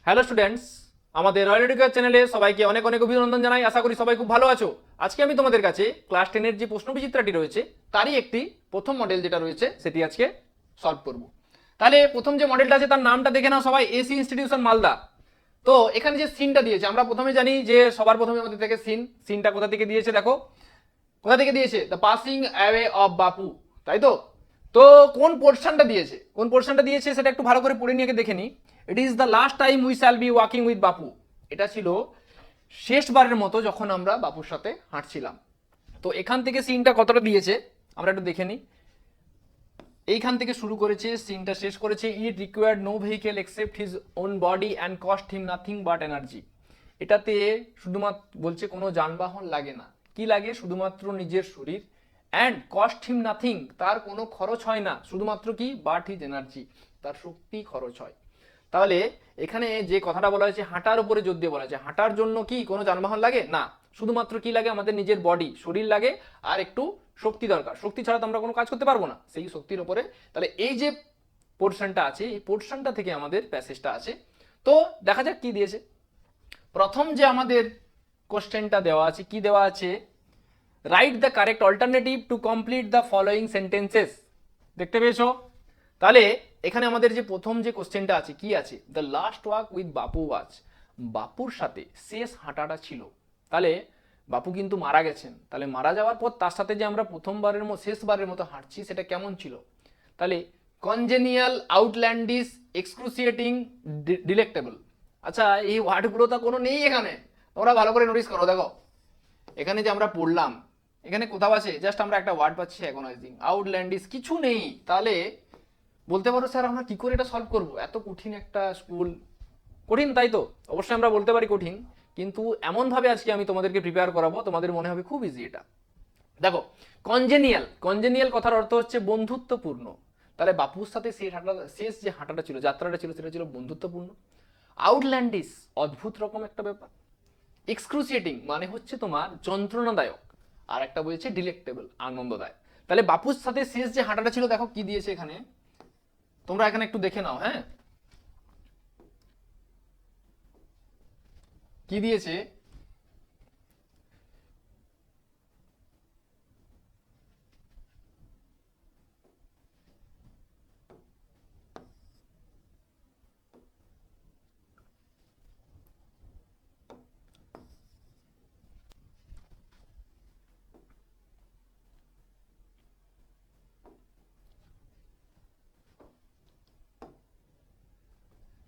Hello students, আমাদের royal education চ্যানেলে সবাইকে অনেক অনেক অভিনন্দন জানাই। আশা করি সবাই খুব ভালো আছো। আজকে আমি তোমাদের কাছে ক্লাস 10-এর যে প্রশ্নবিচিত্রাটি রয়েছে তারই একটি প্রথম মডেল যেটা রয়েছে সেটি আজকে সলভ করব। তাহলে প্রথম যে মডেলটা আছে তার নামটা দেখে নাও সবাই, এসি ইনস্টিটিউশন মালদা। তো এখানে যে সিনটা দিয়েছে আমরা প্রথমে জানি যে সবার প্রথমে আমাদের থেকে সিনটা কোথা থেকে দিয়েছে, দেখো কোথা থেকে দিয়েছে, দ্য পাসিং অ্যাওয়ে অফ বাপু, তাই তো। তো কোন পোর্শনটা দিয়েছে সেটা একটু ভালো করে পড়ে নিয়ে দেখে নি। It is the last time we shall be walking with বাপু। এটা ছিল শেষবারের মতো যখন আমরা বাপুর সাথে হাঁটছিলাম। তো এখান থেকে সিনটা কতটা দিয়েছে আমরা একটু দেখে নিই। এইখান থেকে শুরু করেছে, সিনটা শেষ করেছে it required no vehicle except his own body and cost him nothing but energy. এটাতে শুধুমাত্র বলছে কোনো যানবাহন লাগে না, কি লাগে, শুধুমাত্র নিজের শরীর, অ্যান্ড কস্ট হিম নাথিং, তার কোনো খরচ হয় না, শুধুমাত্র কি, বাট হিজ এনার্জি, তার শক্তি খরচ হয়। তাহলে এখানে যে কথাটা বলা হয়েছে হাঁটার উপরে জোর দিয়ে বলা হয়েছে, হাঁটার জন্য কি কোনো যানবাহন লাগে না, শুধুমাত্র কি লাগে, আমাদের নিজের বডি, শরীর লাগে, আর একটু শক্তি দরকার। শক্তি ছাড়া তো আমরা কোনো কাজ করতে পারবো না, সেই শক্তির উপরে। তাহলে এই যে পোর্শনটা আছে, এই পোর্শনটা থেকে আমাদের প্যাসেজটা আছে। তো দেখা যাক কি দিয়েছে। প্রথম যে আমাদের কোশ্চেনটা দেওয়া আছে, কি দেওয়া আছে, right the correct alternative to complete the following sentences. দেখতে পেয়েছো? তাহলে এখানে আমাদের যে প্রথম যে কোশ্চেনটা আছে, কি আছে, দ্য লাস্ট ওয়াক উইথ বাপু ওয়াজ, বাপুর সাথে শেষ হাঁটাটা ছিল। তাহলে বাপু কিন্তু মারা গেছেন, তাহলে মারা যাওয়ার পর তার সাথে যে আমরা শেষবারের মতো হাঁটছি সেটা কেমন ছিল। তাহলে কনজেনিয়াল, আউটল্যান্ডিস, এক্সক্রুসিয়েটিং, ডিলেক্টেবল। আচ্ছা, এই ওয়ার্ডগুলো তো কোনো নেই এখানে, তোমরা ভালো করে নোটিস করো। দেখো এখানে যে আমরা পড়লাম, এখানে কোথাও আছে, জাস্ট আমরা একটা ওয়ার্ড পাচ্ছি অ্যাগোনাইজিং, আউটল্যান্ডিস, কিছু নেই। তাহলে বলতে পারো স্যার আমরা কি করে এটা সলভ করব, এত কঠিন একটা স্কুল। কঠিন, তাই তো, অবশ্যই আমরা বলতে পারি কঠিন, কিন্তু এমন ভাবে আজকে আমি তোমাদেরকে প্রিপেয়ার করাবো তোমাদের মনে হবে খুব ইজি এটা। দেখো, কনজেনিয়াল কথার অর্থ হচ্ছে বন্ধুত্বপূর্ণ। তাহলে বাপুর সাথে শেষ যে হাঁটাটা ছিল, যাত্রাটা ছিল, সেটা ছিল বন্ধুত্বপূর্ণ। আউটল্যান্ডিস, অদ্ভুত রকম একটা ব্যাপার। এক্সক্রুসিয়েটিং মানে হচ্ছে তোমার যন্ত্রণাদায়ক, আর একটা বলছে ডিলেক্টেবল, আনন্দদায়ক। তাহলে বাপুর সাথে শেষ যে হাঁটাটা ছিল, দেখো কি দিয়েছে এখানে, তোমরা এখানে একটু দেখে নাও। হ্যাঁ, কি দিয়েছে,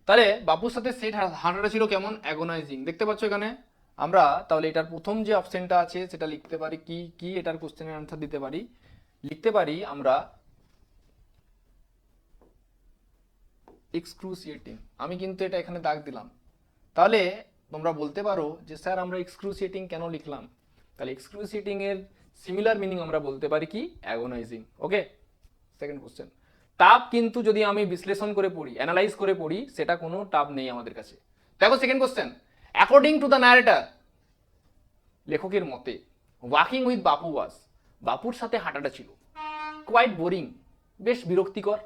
তাহলে বাপুর সাথে সেট হাঁটাটা ছিল কেমন, অ্যাগোনাইজিং। দেখতে পাচ্ছ এখানে আমরা, তাহলে এটার প্রথম যে অপশনটা আছে সেটা লিখতে পারি কি কি, এটার কোশ্চেনের আনসার দিতে পারি, লিখতে পারি আমরা এক্সক্রুসিয়েটিং। আমি কিন্তু এটা এখানে দাগ দিলাম। তাহলে তোমরা বলতে পারো যে স্যার আমরা এক্সক্রুসিয়েটিং কেন লিখলাম। তাহলে এক্সক্রুসিয়েটিং এর সিমিলার মিনিং আমরা বলতে পারি কি, অ্যাগোনাইজিং। ওকে, সেকেন্ড কোশ্চেন। টাপ কিন্তু যদি আমি বিশ্লেষণ করে পড়ি, অ্যানালাইজ করে পড়ি, সেটা কোনো টাপ নেই আমাদের কাছে। দেখো second question, according to the narrator, লেখকের মতে, ওয়াকিং উইথ বাপু ওয়াজ, বাপুর সাথে হাঁটাটা ছিল কোয়াইট বোরিং, বেশ বিরক্তিকর।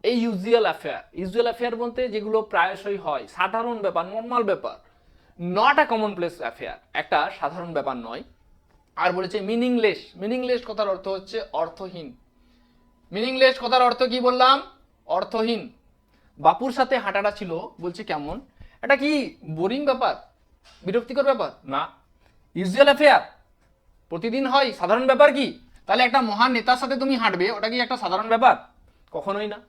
এই ইউজুয়াল অ্যাফেয়ার বলতে যেগুলো প্রায়শই হয়, সাধারণ ব্যাপার, নর্মাল ব্যাপার, not a common place affair, একটা সাধারণ ব্যাপার নয়। আর বলেছে মিনিংলেস কথার অর্থ হচ্ছে অর্থহীন। মিনিংলেস কথার অর্থ কি বললাম, অর্থহীন। বাপুর সাথে হাঁটাটা ছিল বলছে কেমন, এটা কি বোরিং ব্যাপার, বিরক্তিকর ব্যাপার না। ইউজুয়াল অ্যাফেয়ার প্রতিদিন হয়, সাধারণ ব্যাপার কি, তাহলে একটা মহান নেতার সাথে তুমি হাঁটবে, ওটা কি একটা সাধারণ ব্যাপার, কখনোই না।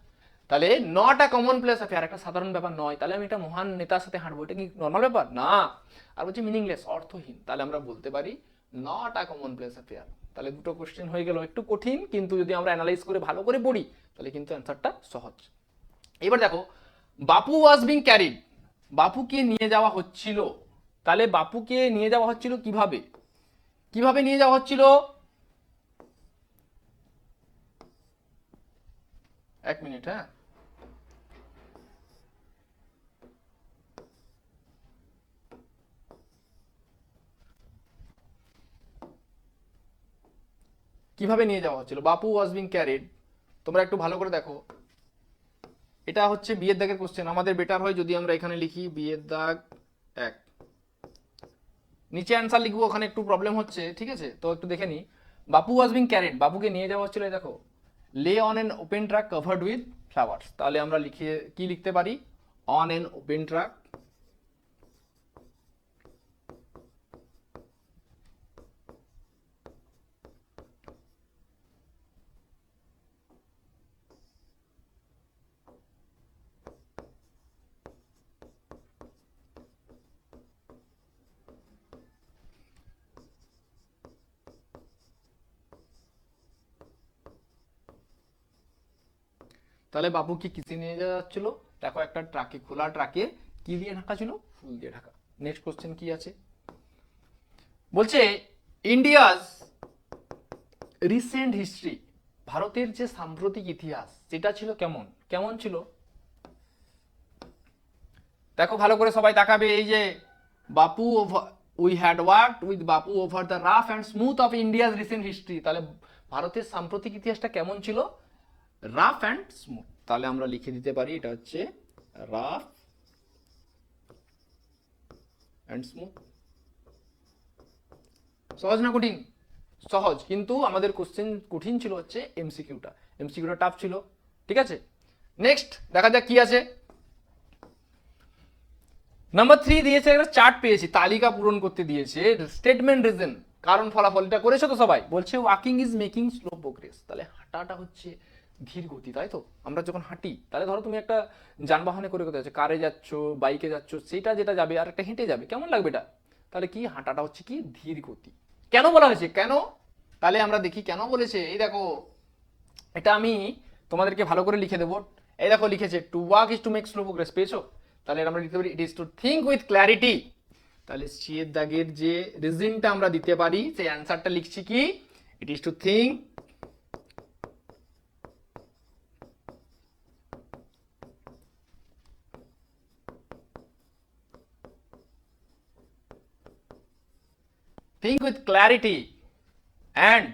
তাহলে not a common place affair, একটা সাধারণ ব্যাপার নয়, তাহলে আমি একটা মহান নেতার সাথে হাঁটবো, এটা কি নর্মাল ব্যাপার না। আর বলছি মিনিংলেস, অর্থহীন, তাহলে আমরা বলতে পারি not a common place affair. তাহলে দুটো কোশ্চেন হয়ে গেল, একটু কঠিন, কিন্তু যদি আমরা অ্যানালাইজ করে ভালো করে পড়ি তাহলে কিন্তু অ্যান্সারটা সহজ। এবার দেখো, বাপু ওয়াজ বিং ক্যারিড, বাপুকে নিয়ে যাওয়া হচ্ছিল। তাহলে বাপুকে নিয়ে যাওয়া হচ্ছিল কিভাবে, কিভাবে নিয়ে যাওয়া হচ্ছিল, এক মিনিট। হ্যাঁ, কিভাবে নিয়ে যাওয়া হচ্ছিল, বাপু ওয়াজ বিং ক্যারিড, তোমরা একটু ভালো করে দেখো। এটা হচ্ছে বিয়ের দাগের কোশ্চেন। আমাদের বেটার হয় যদি আমরা এখানে লিখি বিয়ের দাগ 1, নিচে অ্যান্সার লিখবো, ওখানে একটু প্রবলেম হচ্ছে, ঠিক আছে? তো একটু দেখে নি। বাপু ওয়াজ বিং ক্যারিড, বাপুকে নিয়ে যাওয়া হচ্ছিল, দেখো lay on an open truck covered with flowers. তাহলে আমরা কি লিখতে পারি? অন এন ওপেন ট্রাক তাহলে বাবু কি কিসে নিয়ে যাওয়া যাচ্ছিল? দেখো একটা ট্রাকে, খোলা ট্রাকে কি দিয়ে ঢাকা ছিল? ফুল দিয়ে ঢাকা। নেক্সট কোশ্চেন কি আছে বলছে, ইন্ডিয়াস রিসেন্ট হিস্ট্রি, ভারতের যে সাম্প্রতিক ইতিহাস সেটা ছিল কেমন? কেমন ছিল? দেখো ভালো করে সবাই তাকাবে। এই যে বাপু we had worked with Bapu over the rough and smooth of India's recent history. তাহলে ভারতের সাম্প্রতিক ইতিহাসটা কেমন ছিল? Rough and smooth. তাহলে আমরা লিখে দিতে পারি এটা হচ্ছে রাফ অ্যান্ড স্মুথ। সহজ না কঠিন? সহজ, কিন্তু আমাদের কোশ্চেন কঠিন ছিল হচ্ছে এমসিকিউটা। এমসিকিউটা টাফ ছিল, ঠিক আছে? নেক্সট দেখা যাক কি আছে। নাম্বার 3 দিয়েছে, একটা চার্ট পেয়েছি, তালিকা পূরণ করতে দিয়েছে। স্টেটমেন্ট রিজন, কারণ ফলাফল, এটা করেছো তো সবাই? বলছে walking is making slow progress. তাহলে হাঁটাটা হচ্ছে ধীর গতি, তাই তো? আমরা যখন হাঁটি, তাহলে ধরো তুমি একটা যানবাহনে করে কোথায় যাচ্ছ, কারে যাচ্ছ, বাইকে যাচ্ছ, সেটা যেটা যাবে আর একটা হেঁটে যাবে, কেমন লাগবে এটা? তাহলে কি হাঁটাটা হচ্ছে কি ধীর গতি। কেন বলা হয়েছে? কেন? তাহলে আমরা দেখি কেন বলেছে। এই দেখো, এটা আমি তোমাদেরকে ভালো করে লিখে দেবো। এই দেখো লিখেছে to walk is to make slow progress, পেয়েছো? তাহলে আমরা লিখতে পারি it is to think with clarity. তাহলে সিয়ের দাগের যে রিজনটা আমরা দিতে পারি, সেই অ্যান্সারটা লিখছি কি, it is to think with clarity and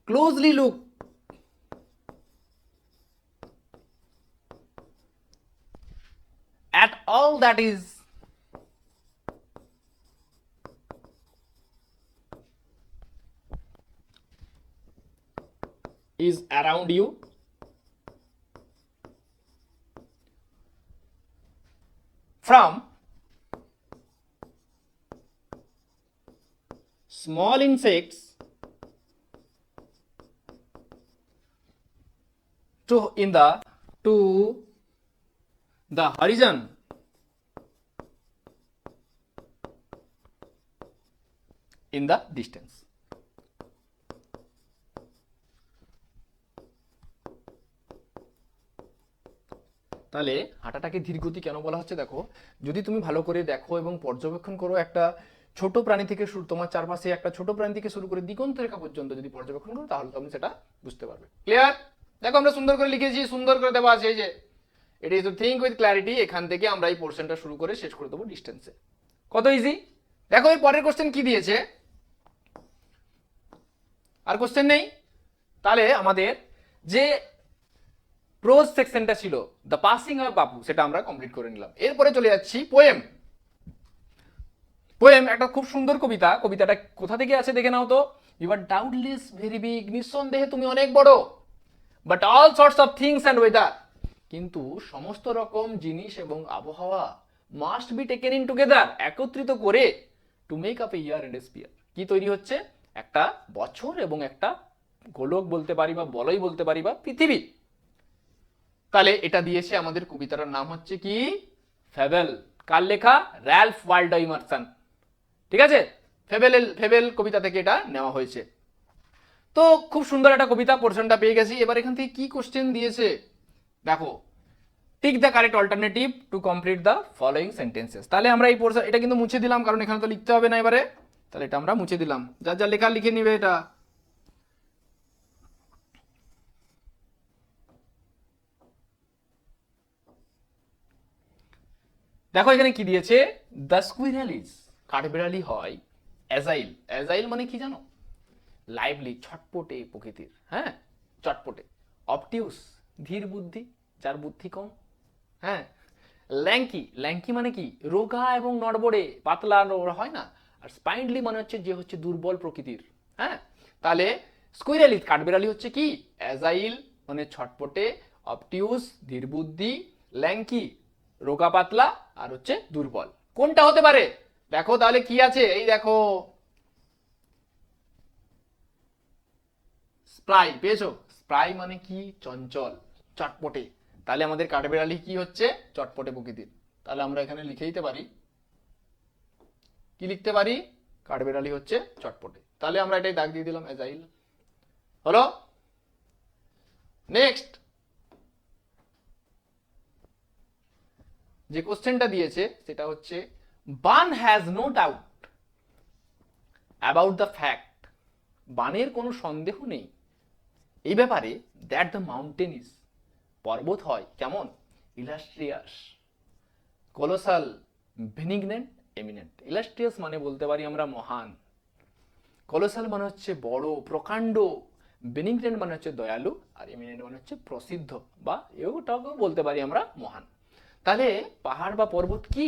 closely look at all that is around you, from small insects to the horizon, in the distance. তাহলে হাঁটাটাকে ধীরগতি কেন বলা হচ্ছে? দেখো, যদি তুমি ভালো করে দেখো এবং পর্যবেক্ষণ করো, একটা ছোট প্রাণী থেকে শুরু, তোমার চারপাশে একটা ছোট প্রাণী থেকে শুরু করে দিগন্ত রেখা পর্যন্ত যদি পর্যবেক্ষণ করো, তাহলে তুমি সেটা বুঝতে পারবে। ক্লিয়ার? দেখো আমরা সুন্দর করে লিখেছি, সুন্দর করে দেওয়া আছে, এই যে it is to think with clarity. এখান থেকে আমরা এই পোর্শনটা শুরু করে শেষ করে দেবো ডিস্টেন্সে। কত ইজি! দেখো এই পরের কোশ্চেন কি দিয়েছে, আর কোশ্চেন নেই। তাহলে আমাদের যে প্রোজ সেকশনটা ছিল দ্য পাসিং অফ বাপু, সেটা আমরা কমপ্লিট করে নিলাম। এরপরে চলে যাচ্ছি পোয়েম। পোয়েম একটা খুব সুন্দর কবিতা। কবিতাটা কোথা থেকে আছে দেখে নাও তো। You are doubtless very big, নিঃসন্দেহে তুমি অনেক বড়, but all sorts of things and weather, কিন্তু সমস্ত রকম জিনিস এবং আবহাওয়া must be taken in together, একত্রিত করে to make up a year and a sphere. কি তৈরি হচ্ছে? একটা বছর এবং একটা গোলক বলতে পারি, বা বলয় বলতে পারি, বা পৃথিবী। তাহলে এটা দিয়েছে, আমাদের কবিতাটার নাম হচ্ছে কি, ফেবেল। কার লেখা? র্যালফ ওয়াল্ডো ইমারসন, ঠিক আছে? ফেবেল কবিতা থেকে এটা নেওয়া হয়েছে। তো খুব সুন্দর একটা কবিতা, পোর্শনটা পেয়ে গেছি। এবার এখান থেকে কি কোশ্চেন দিয়েছে দেখো, tick the correct alternative to complete the following sentences. তাহলে আমরা এই পোর্শন, এটা কিন্তু মুছে দিলাম, কারণ এখানে তো লিখতে হবে না এবারে। তাহলে এটা আমরা মুছে দিলাম, যা যা লেখা লিখে নিবে এটা। দেখো এখানে কি দিয়েছে, দ্য স্কুইরেল ইজ, কাঠবিড়ালি হয় অ্যাজাইল। অ্যাজাইল মানে কি জানো? লাইভলি, ছটপটে প্রকৃতির। হ্যাঁ, চটপটে। অবটিউস ধীর বুদ্ধি, যার বুদ্ধি কম। হ্যাঁ। ল্যাঙ্কি, ল্যাঙ্কি মানে কি? রোগা এবং নড়বড়ে, পাতলা হয় না। আর স্পাইন্ডলি মানে হচ্ছে যে হচ্ছে দুর্বল প্রকৃতির। হ্যাঁ। তাহলে স্কুইরেলি কাঠবেড়ালি হচ্ছে কি? অ্যাজাইল মানে ছটপটে, অবটিউস ধীর বুদ্ধি, ল্যাঙ্কি রোগা পাতলা, আর হচ্ছে দুর্বল। কোনটা হতে পারে? দেখো তাহলে কি আছে, এই দেখো স্প্রাই পেয়েছো? স্প্রাই মানে কি? চঞ্চল, চটপটে। তাহলে আমাদের কাঠবেড়ালি কি হচ্ছে? চটপটে প্রকৃতির। তাহলে আমরা এখানে লিখে দিতে পারি, কি লিখতে পারি? কাঠবেড়ালি হচ্ছে চটপটে। তাহলে আমরা এটাই দাগ দিয়ে দিলাম, অ্যাজাইল হলো। নেক্সট যে কোশ্চেনটা দিয়েছে সেটা হচ্ছে Ban has no doubt about the fact, বানের কোনো সন্দেহ নেই এই ব্যাপারে, দ্যাট দ্য মাউন্টেন ইজ, পর্বত হয় কেমন? Illustrious, colossal, benignant, eminent. Illustrious মানে বলতে পারি আমরা মহান, কোলোসাল মানে হচ্ছে বড় প্রকাণ্ড, বেনিগনেন্ট মানে হচ্ছে দয়ালু, আর এমিনেন্ট মানে হচ্ছে প্রসিদ্ধ, বা এটাকেও বলতে পারি আমরা মহান। তাহলে পাহাড় বা পর্বত কি?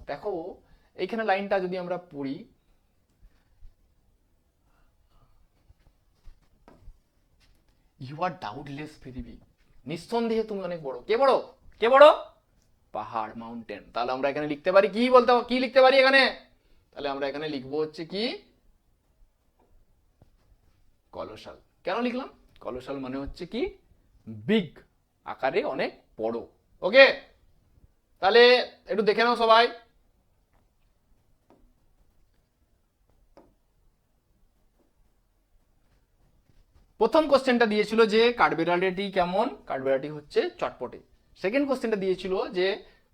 দেখো এইখানে লাইনটা যদি আমরা পড়ি, you are doubtless very big, নিঃসন্দেহে তুমি অনেক বড়। কে বড়? কে বড়? পাহাড়, মাউন্টেন। তাহলে আমরা এখানে লিখতে পারি কি? বলতে কি লিখতে পারি এখানে? তাহলে আমরা এখানে লিখবো হচ্ছে কি? কলোসাল। কেন লিখলাম? কলোসাল মানে হচ্ছে কি? বিগ, আকারে অনেক বড়। ওকে, তাহলে একটু দেখে নাও সবাই। প্রথম কোশ্চেনটা দিয়েছিল যে কাঠবেড়ালিটি কেমন? কাঠবেড়ালি হচ্ছে চটপটে। সেকেন্ড কোশ্চেনটা দিয়েছিল যে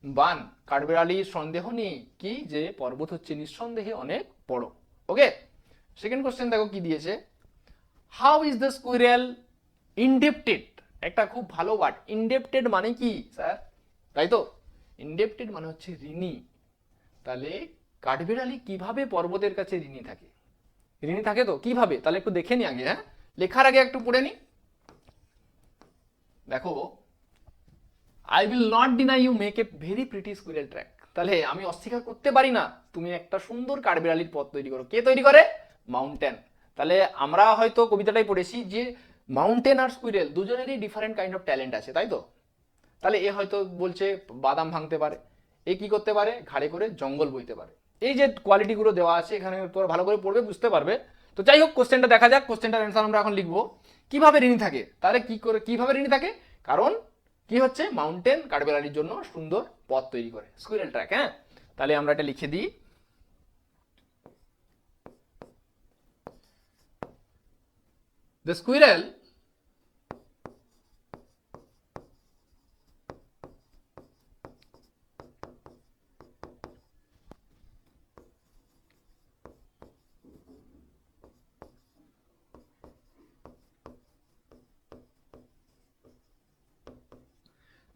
বান কাঠবেড়ালির সন্দেহ নেই কি? যে পর্বত হচ্ছে নিঃসন্দেহে অনেক বড়। ওকে, সেকেন্ড কোশ্চেন দেখো কি দিয়েছে, হাউ ইজ দ্য স্কুইরেল ইনডেপ্টেড। একটা খুব ভালো ওয়ার্ড, ইনডেপ্টেড মানে কি স্যার? তাই তো, ইনডেপ্টেড মানে হচ্ছে ঋণী। তাহলে কাঠবেড়ালি কিভাবে পর্বতের কাছে ঋণী থাকে? ঋণী থাকে তো কিভাবে? তাহলে একটু দেখে নি আগে। হ্যাঁ, লেখার আগে একটু পড়ে নি। দেখো, I will not deny you make a very pretty squirrel track. তাহলে আমি অস্বীকার করতে পারি না তুমি একটা সুন্দর কাঠবেড়ালির পথ তৈরি করো। কে তৈরি করে? মাউন্টেন। তাহলে আমরা হয়তো কবিতাটাই পড়েছি যে মাউন্টেন আর স্কুইরেল দুজনেরই ডিফারেন্ট কাইন্ড অফ ট্যালেন্ট আছে, তাই তো? তাহলে এ হয়তো বলছে বাদাম ভাঙতে পারে, এ কি করতে পারে? ঘাড়ে করে জঙ্গল বইতে পারে। এই যে কোয়ালিটিগুলো দেওয়া আছে এখানে, তোমরা ভালো করে পড়বে, বুঝতে পারবে। তো যাই হোক, কোশ্চেনটা দেখা যাক। কোশ্চেনটার অ্যান্সার আমরা এখন লিখবো। কিভাবে ঋণী থাকে? তাহলে কি করে কিভাবে ঋণী থাকে? কারণ কি হচ্ছে, মাউন্টেন কাঠবেড়ালির জন্য সুন্দর পথ তৈরি করে, স্কুইরেল ট্র্যাক। হ্যাঁ, তাহলে আমরা এটা লিখে দিই, the squirrel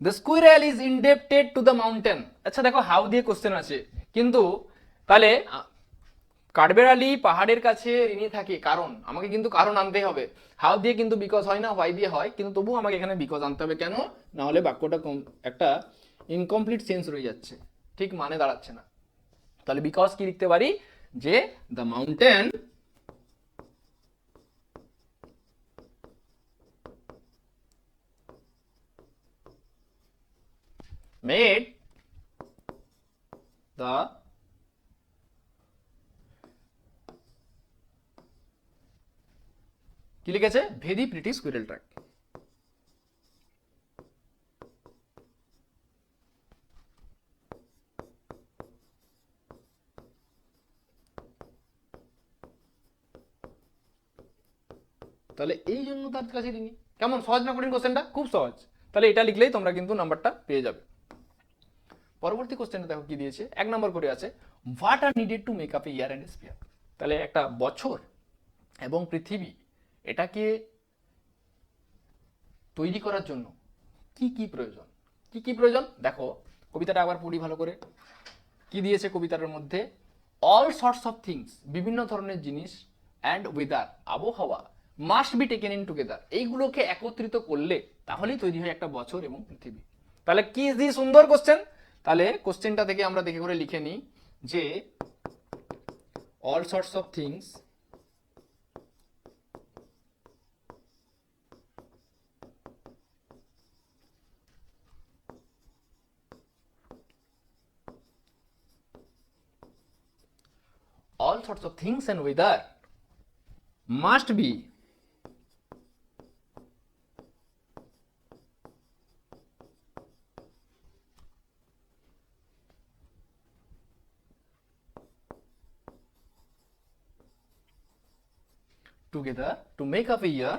the squirrel is ইনডেপ্টেড to the mountain. আচ্ছা দেখো, হাউ দিয়ে কোশ্চেন আছে, কিন্তু তাহলে কাঠবেড়ালি পাহাড়ের কাছে ঋণী থাকে কারণ, আমাকে কিন্তু কারণ আনতেই হবে। হাউ দিয়ে কিন্তু বিকজ হয় না, হোয়াই দিয়ে হয়, কিন্তু তবুও আমাকে এখানে বিকজ আনতে হবে। কেন? না হলে বাক্যটা একটা ইনকমপ্লিট সেন্স রয়ে যাচ্ছে, ঠিক মানে দাঁড়াচ্ছে না। তাহলে বিকজ কি লিখতে পারি? যে দ্য মাউন্টেন made the কি লিখেছে? Very pretty squirrel track. তাহলে এই জন্য তার কাছে ঋণী। কেমন সহজ না কঠিন কোশ্চেনটা? খুব সহজ। তাহলে এটা লিখলেই তোমরা কিন্তু নাম্বারটা পেয়ে যাবে। পরবর্তী কোশ্চেনটা দেখো কি দিয়েছে, 1 নম্বর করে আছে, what are needed to make up a year and spear. তাহলে একটা বছর এবং পৃথিবী এটাকে তৈরি করার জন্য কি কি প্রয়োজন? কি কি প্রয়োজন? দেখো কবিতাটা আবার পড়ি ভালো করে। কি দিয়েছে কবিতাটার মধ্যে? অল সর্টস অফ থিংস, বিভিন্ন ধরনের জিনিস, অ্যান্ড ওয়েদার, আবহাওয়া, must be taken in together, এইগুলোকে একত্রিত করলে তাহলেই তৈরি হয় একটা বছর এবং পৃথিবী। তাহলে কি ইজি সুন্দর কোশ্চেন। তাহলে কোশ্চেনটা থেকে আমরা দেখে করে লিখে নিই যে all sorts of things all sorts of things and weather must be together to make up a year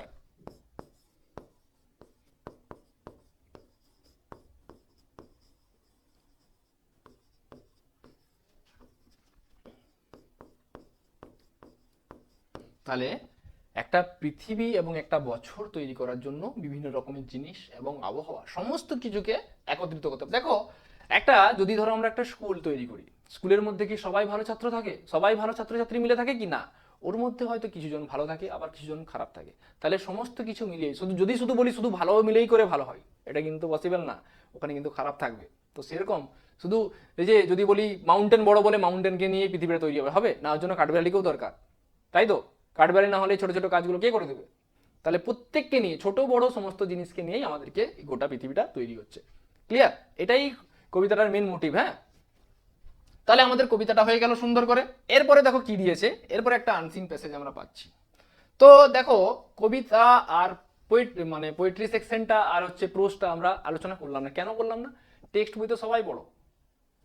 তাহলে একটা পৃথিবী এবং একটা বছর তৈরি করার জন্য বিভিন্ন রকমের জিনিস এবং আবহাওয়া সমস্ত কিছুকে একত্রিত করতে হবে। দেখো একটা যদি ধরো আমরা একটা স্কুল তৈরি করি, স্কুলের মধ্যে কি সবাই ভালো ছাত্র থাকে, সবাই ভালো ছাত্রছাত্রী মিলে থাকে কি না? ওর মধ্যে হয়তো কিছুজন ভালো থাকে আবার কিছুজন খারাপ থাকে। তাহলে সমস্ত কিছু মিলিয়ে শুধু বলি শুধু ভালো মিলেই করে ভালো হয়, এটা কিন্তু পসিবল না, ওখানে কিন্তু খারাপ থাকবে। তো সেরকম শুধু এই যে যদি বলি মাউন্টেন বড় বলে মাউন্টেনকে নিয়ে পৃথিবীটা তৈরি হবে না, ওর জন্য কাঠবিড়ালিকেও দরকার, তাই তো? কাঠবিড়ালি না হলে ছোট ছোট কাজগুলো কে করে দেবে? তাহলে প্রত্যেককে নিয়ে ছোট বড় সমস্ত জিনিসকে নিয়েই আমাদেরকে গোটা পৃথিবীটা তৈরি হচ্ছে। ক্লিয়ার? এটাই কবিতাটার মেন মোটিভ। হ্যাঁ, তাহলে আমাদের কবিতাটা হয়ে গেল সুন্দর করে। এরপরে দেখো কি দিয়েছে, এরপরে একটা আনসিন প্যাসেজ আমরা পাচ্ছি। তো দেখো কবিতা আর পোয়েট্রি সেকশনটা আর হচ্ছে প্রোজটা আমরা আলোচনা করলাম না। কেন করলাম না? টেক্সট বই তো সবাই পড়ো,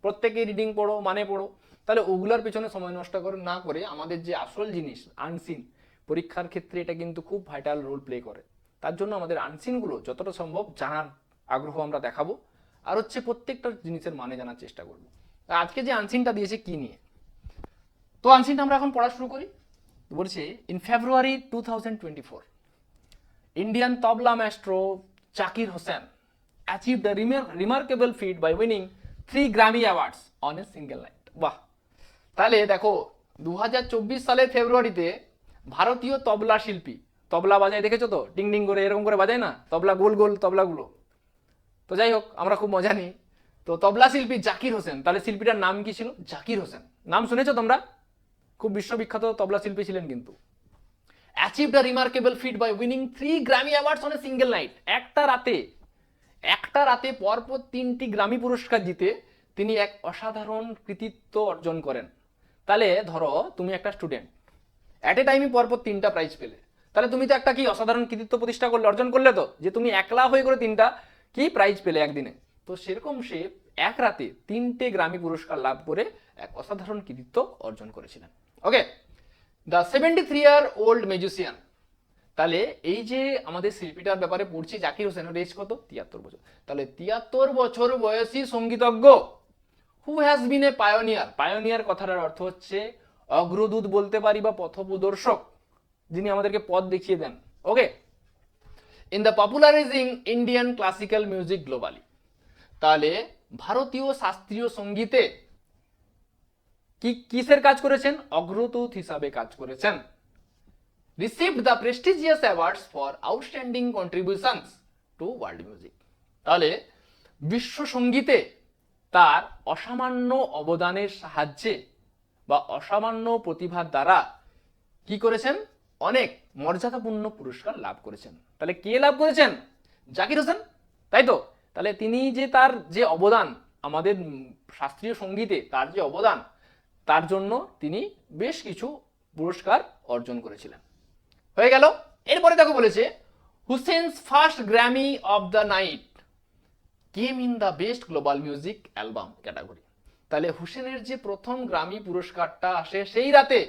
প্রত্যেকে রিডিং পড়ো, মানে পড়ো। তাহলে ওগুলার পেছনে সময় নষ্ট করে না করে আমাদের যে আসল জিনিস আনসিন, পরীক্ষার ক্ষেত্রে এটা কিন্তু খুব ভাইটাল রোল প্লে করে। তার জন্য আমাদের আনসিনগুলো যতটা সম্ভব জানার আগ্রহ আমরা দেখাবো, আর হচ্ছে প্রত্যেকটা জিনিসের মানে জানার চেষ্টা করবো। আজকে যে আনসিনটা দিয়েছে কি নিয়ে, তো আনসিনটা আমরা এখন পড়া শুরু করি। বলছে in February 2024 Indian tabla maestro Zakir Hussain achieved a remarkable feat by winning 3 Grammy Awards on a single night. বাহ! তাহলে দেখো 2024 সালের ফেব্রুয়ারিতে ভারতীয় তবলা শিল্পী, তবলা বাজায় দেখেছো তো, ডিং ডিং করে এরকম করে বাজায় না তবলা, গোল গোল তবলাগুলো। তো যাই হোক, আমরা খুব মজা নিই। তো তবলা শিল্পী জাকির হোসেন, তাহলে শিল্পীটার নাম কি ছিল? জাকির হোসেন। নাম শুনেছো তোমরা? খুব বিশ্ববিখ্যাত তবলা শিল্পী ছিলেন কিন্তু। achieved a remarkable feat by winning 3 Grammy Awards on a single night. একটা রাতে পরপর 3টি গ্রামি পুরস্কার জিতে তিনি এক অসাধারণ কৃতিত্ব অর্জন করেন। তাহলে ধরো তুমি একটা স্টুডেন্ট, অ্যাট এ টাইমে পরপর 3টা প্রাইজ পেলে, তাহলে তুমি তো একটা কি অসাধারণ কৃতিত্ব প্রতিষ্ঠা করলে, অর্জন করলে তো, যে তুমি একলা হয়ে করে 3টা কি প্রাইজ পেলে একদিনে। তো সেরকম সে এক রাতে 3টে গ্রামি পুরস্কার লাভ করে এক অসাধারণ কৃতিত্ব অর্জন করেছিলেন। ওকে, দ্য 73-year-old মিউজিশিয়ান, তাহলে এই যে আমাদের শিল্পীটার ব্যাপারে পড়ছি, জাকির হোসেনের এজ কত? 73 বছর। তাহলে 73 বছর বয়সী সঙ্গীতজ্ঞ, who has been a pioneer. Pioneer কথাটার অর্থ হচ্ছে অগ্রদূত বলতে পারি বা পথপ্রদর্শক, যিনি আমাদেরকে পথ দেখিয়ে দেন। Okay, in the popularising Indian classical music globally, তাহলে ভারতীয় শাস্ত্রীয় সঙ্গীতে কিসের কাজ করেছেন? অগ্রদূত হিসাবে কাজ করেছেন। received the prestigious awards for outstanding contributions to world music. তাহলে বিশ্ব সঙ্গীতে তার অসামান্য অবদানের সাহায্যে বা অসামান্য প্রতিভার দ্বারা কি করেছেন? অনেক মর্যাদাপূর্ণ পুরস্কার লাভ করেছেন। তাহলে কে লাভ করেছেন? জাকির হোসেন, তাই তো? তাহলে তিনি যে তার যে অবদান আমাদের শাস্ত্রীয় সঙ্গীতে, তার যে অবদান, তার জন্য তিনি বেশ কিছু পুরস্কার অর্জন করেছিলেন। হয়ে গেল। এরপরে দেখো বলেছে Hussain's first Grammy of the night came in the best global music album category. তাহলে হুসেনের যে প্রথম গ্রামি পুরস্কারটা আসে সেই রাতে,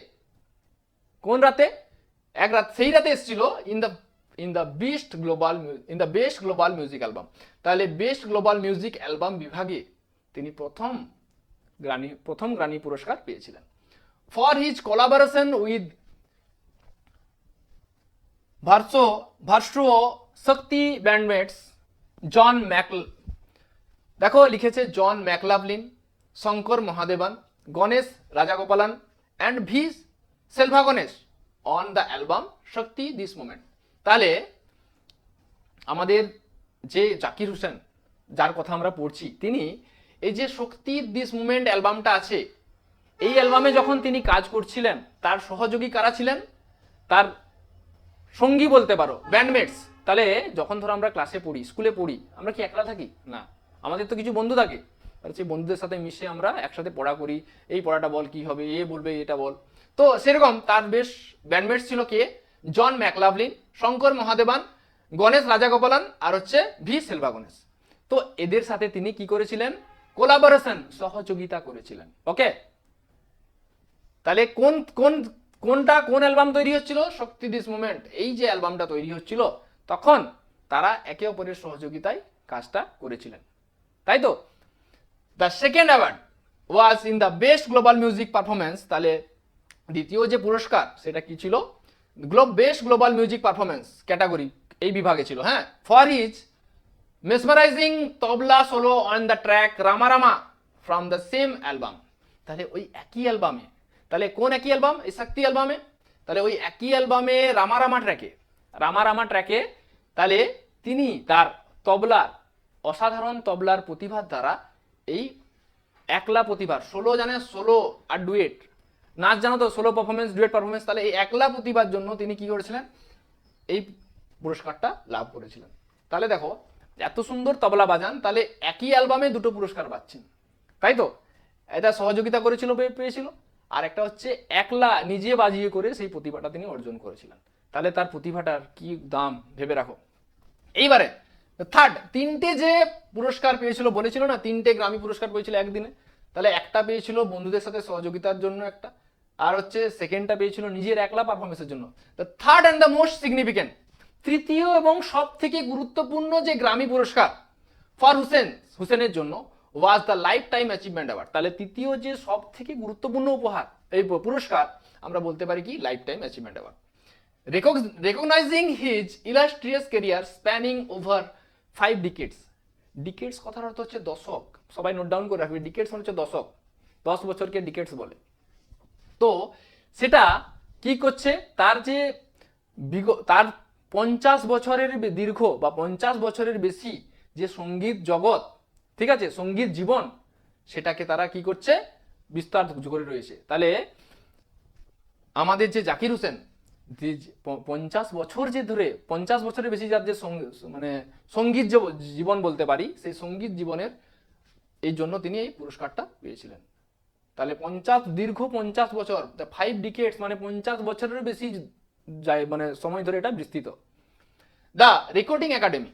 কোন রাতে? এক রাত, সেই রাতে এসেছিল in the best global music album. তাহলে বেস্ট গ্লোবাল মিউজিক অ্যালবাম বিভাগে তিনি প্রথম গ্রামি পুরস্কার পেয়েছিলেন ফর হিজ কোলাবোরেশন উইথ ভার্সুও শক্তি ব্যান্ডমেটস জন দেখো লিখেছে John McLaughlin, Shankar Mahadevan, Ganesh Rajagopalan and V Selvaganesh, on the album Shakti this moment. তাহলে আমাদের যে জাকির হোসেন, যার কথা আমরা পড়ছি, তিনি এই যে শক্তি দিস মুভমেন্ট অ্যালবামটা আছে, এই অ্যালবামে যখন তিনি কাজ করছিলেন, তার সহযোগী কারা ছিলেন? তার সঙ্গী বলতে পারো, ব্যান্ডমেটস। তাহলে যখন ধরো আমরা ক্লাসে পড়ি, স্কুলে পড়ি, আমরা কি একলা থাকি? না, আমাদের তো কিছু বন্ধু থাকে, আর সেই বন্ধুদের সাথে মিশে আমরা একসাথে পড়া করি, এই পড়াটা বল কি হবে, এ বলবে এটা বল। তো সেরকম তার বেশ ব্যান্ডমেটস ছিল কে? জন ম্যাকলাভলিন, শঙ্কর মহাদেবান, গণেশ রাজাগোপালন, আর হচ্ছে ভি সেলভা গণেশ। তো এদের সাথে তিনি কি করেছিলেন? কোলাবোরেশন, সহযোগিতা করেছিলেন। ওকে, তাহলে কোন অ্যালবাম তৈরি হচ্ছিল? শক্তি দিস মুভমেন্ট। এই যে অ্যালবামটা তৈরি হচ্ছিল, তখন তারা একে অপরের সহযোগিতায় কাজটা করেছিলেন, তাই তো? The second award was in the best global music performance. তাহলে দ্বিতীয় যে পুরস্কার সেটা কি ছিল? Best global music performance category, এই বিভাগে ছিল। হ্যাঁ, for his mesmerising tabla solo on the track Rama Rama from the same album. তাহলে ওই একই অ্যালবামে, তাহলে কোন একই অ্যালবাম? এই শক্তি অ্যালবামে। তাহলে ওই একই অ্যালবামে রামা রামা ট্র্যাকে তাহলে তিনি তার তবলার, অসাধারণ তবলার প্রতিভার দ্বারা, এই একলা প্রতিভার, সোলো জানে, সোলো আর ডুয়েট, নাচ জানো তো, সোলো পারফরমেন্স, ডুয়েট পারফরমেন্স, তাহলে এই একলা প্রতিভার জন্য তিনি কি করেছিলেন? এই পুরস্কারটা লাভ করেছিলেন। তাহলে দেখো, এত সুন্দর তবলা বাজান, তাহলে একই অ্যালবামে দুটো পুরস্কার পাচ্ছেন, তাই তো? এটা সহযোগিতা করেছিল, পেয়েছিল, আর একটা হচ্ছে একলা নিজে বাজিয়ে করে সেই প্রতিভাটা তিনি অর্জন করেছিলেন। তাহলে তার প্রতিভাটার কি দাম ভেবে রাখো। এইবারে থার্ড, তিনটে যে পুরস্কার পেয়েছিল, বলেছিল না তিনটে গ্রামি পুরস্কার পেয়েছিল একদিনে। তাহলে একটা পেয়েছিল বন্ধুদের সাথে সহযোগিতার জন্য একটা, আর হচ্ছে সেকেন্ডটা পেয়েছিল নিজের একলা পারফরমেন্সের জন্য। The third and the most significant, তৃতীয় এবং সব থেকে গুরুত্বপূর্ণ যে গ্রামি পুরস্কার ফর হুসেনের জন্য was the life time achievement award. তাহলে তৃতীয় যে সব থেকে গুরুত্বপূর্ণ উপহার, এই পুরস্কার আমরা বলতে পারি কি? Life time achievement award, recognising his illustrious career spanning over 5 ডিকেডস। ডিকেডস কথার অর্থ হচ্ছে দশক, সবাই নোট ডাউন করে রাখবে। ডিকেডস মানে হচ্ছে দশক, 10 বছরকে ডিকেডস বলে। তো সেটা কি করছে? তার যে তার 50 বছরের দীর্ঘ বা 50 বছরের বেশি যে সঙ্গীত জগৎ, ঠিক আছে, সঙ্গীত জীবন, সেটাকে তারা কি করছে? বিস্তার করে রয়েছে। তাহলে আমাদের যে জাকির হোসেন, 50 বছর যে ধরে, 50 বছরের বেশি যার যে মানে সঙ্গীত জীবন বলতে পারি, সেই সঙ্গীত জীবনের এই জন্য তিনি এই পুরস্কারটা পেয়েছিলেন। তাহলে দীর্ঘ 50 বছর, 5 ডিকেডস মানে 50 বছরের বেশি যায়, মানে সময় ধরে এটা বিস্তৃত। দ্য রেকর্ডিং একাডেমি,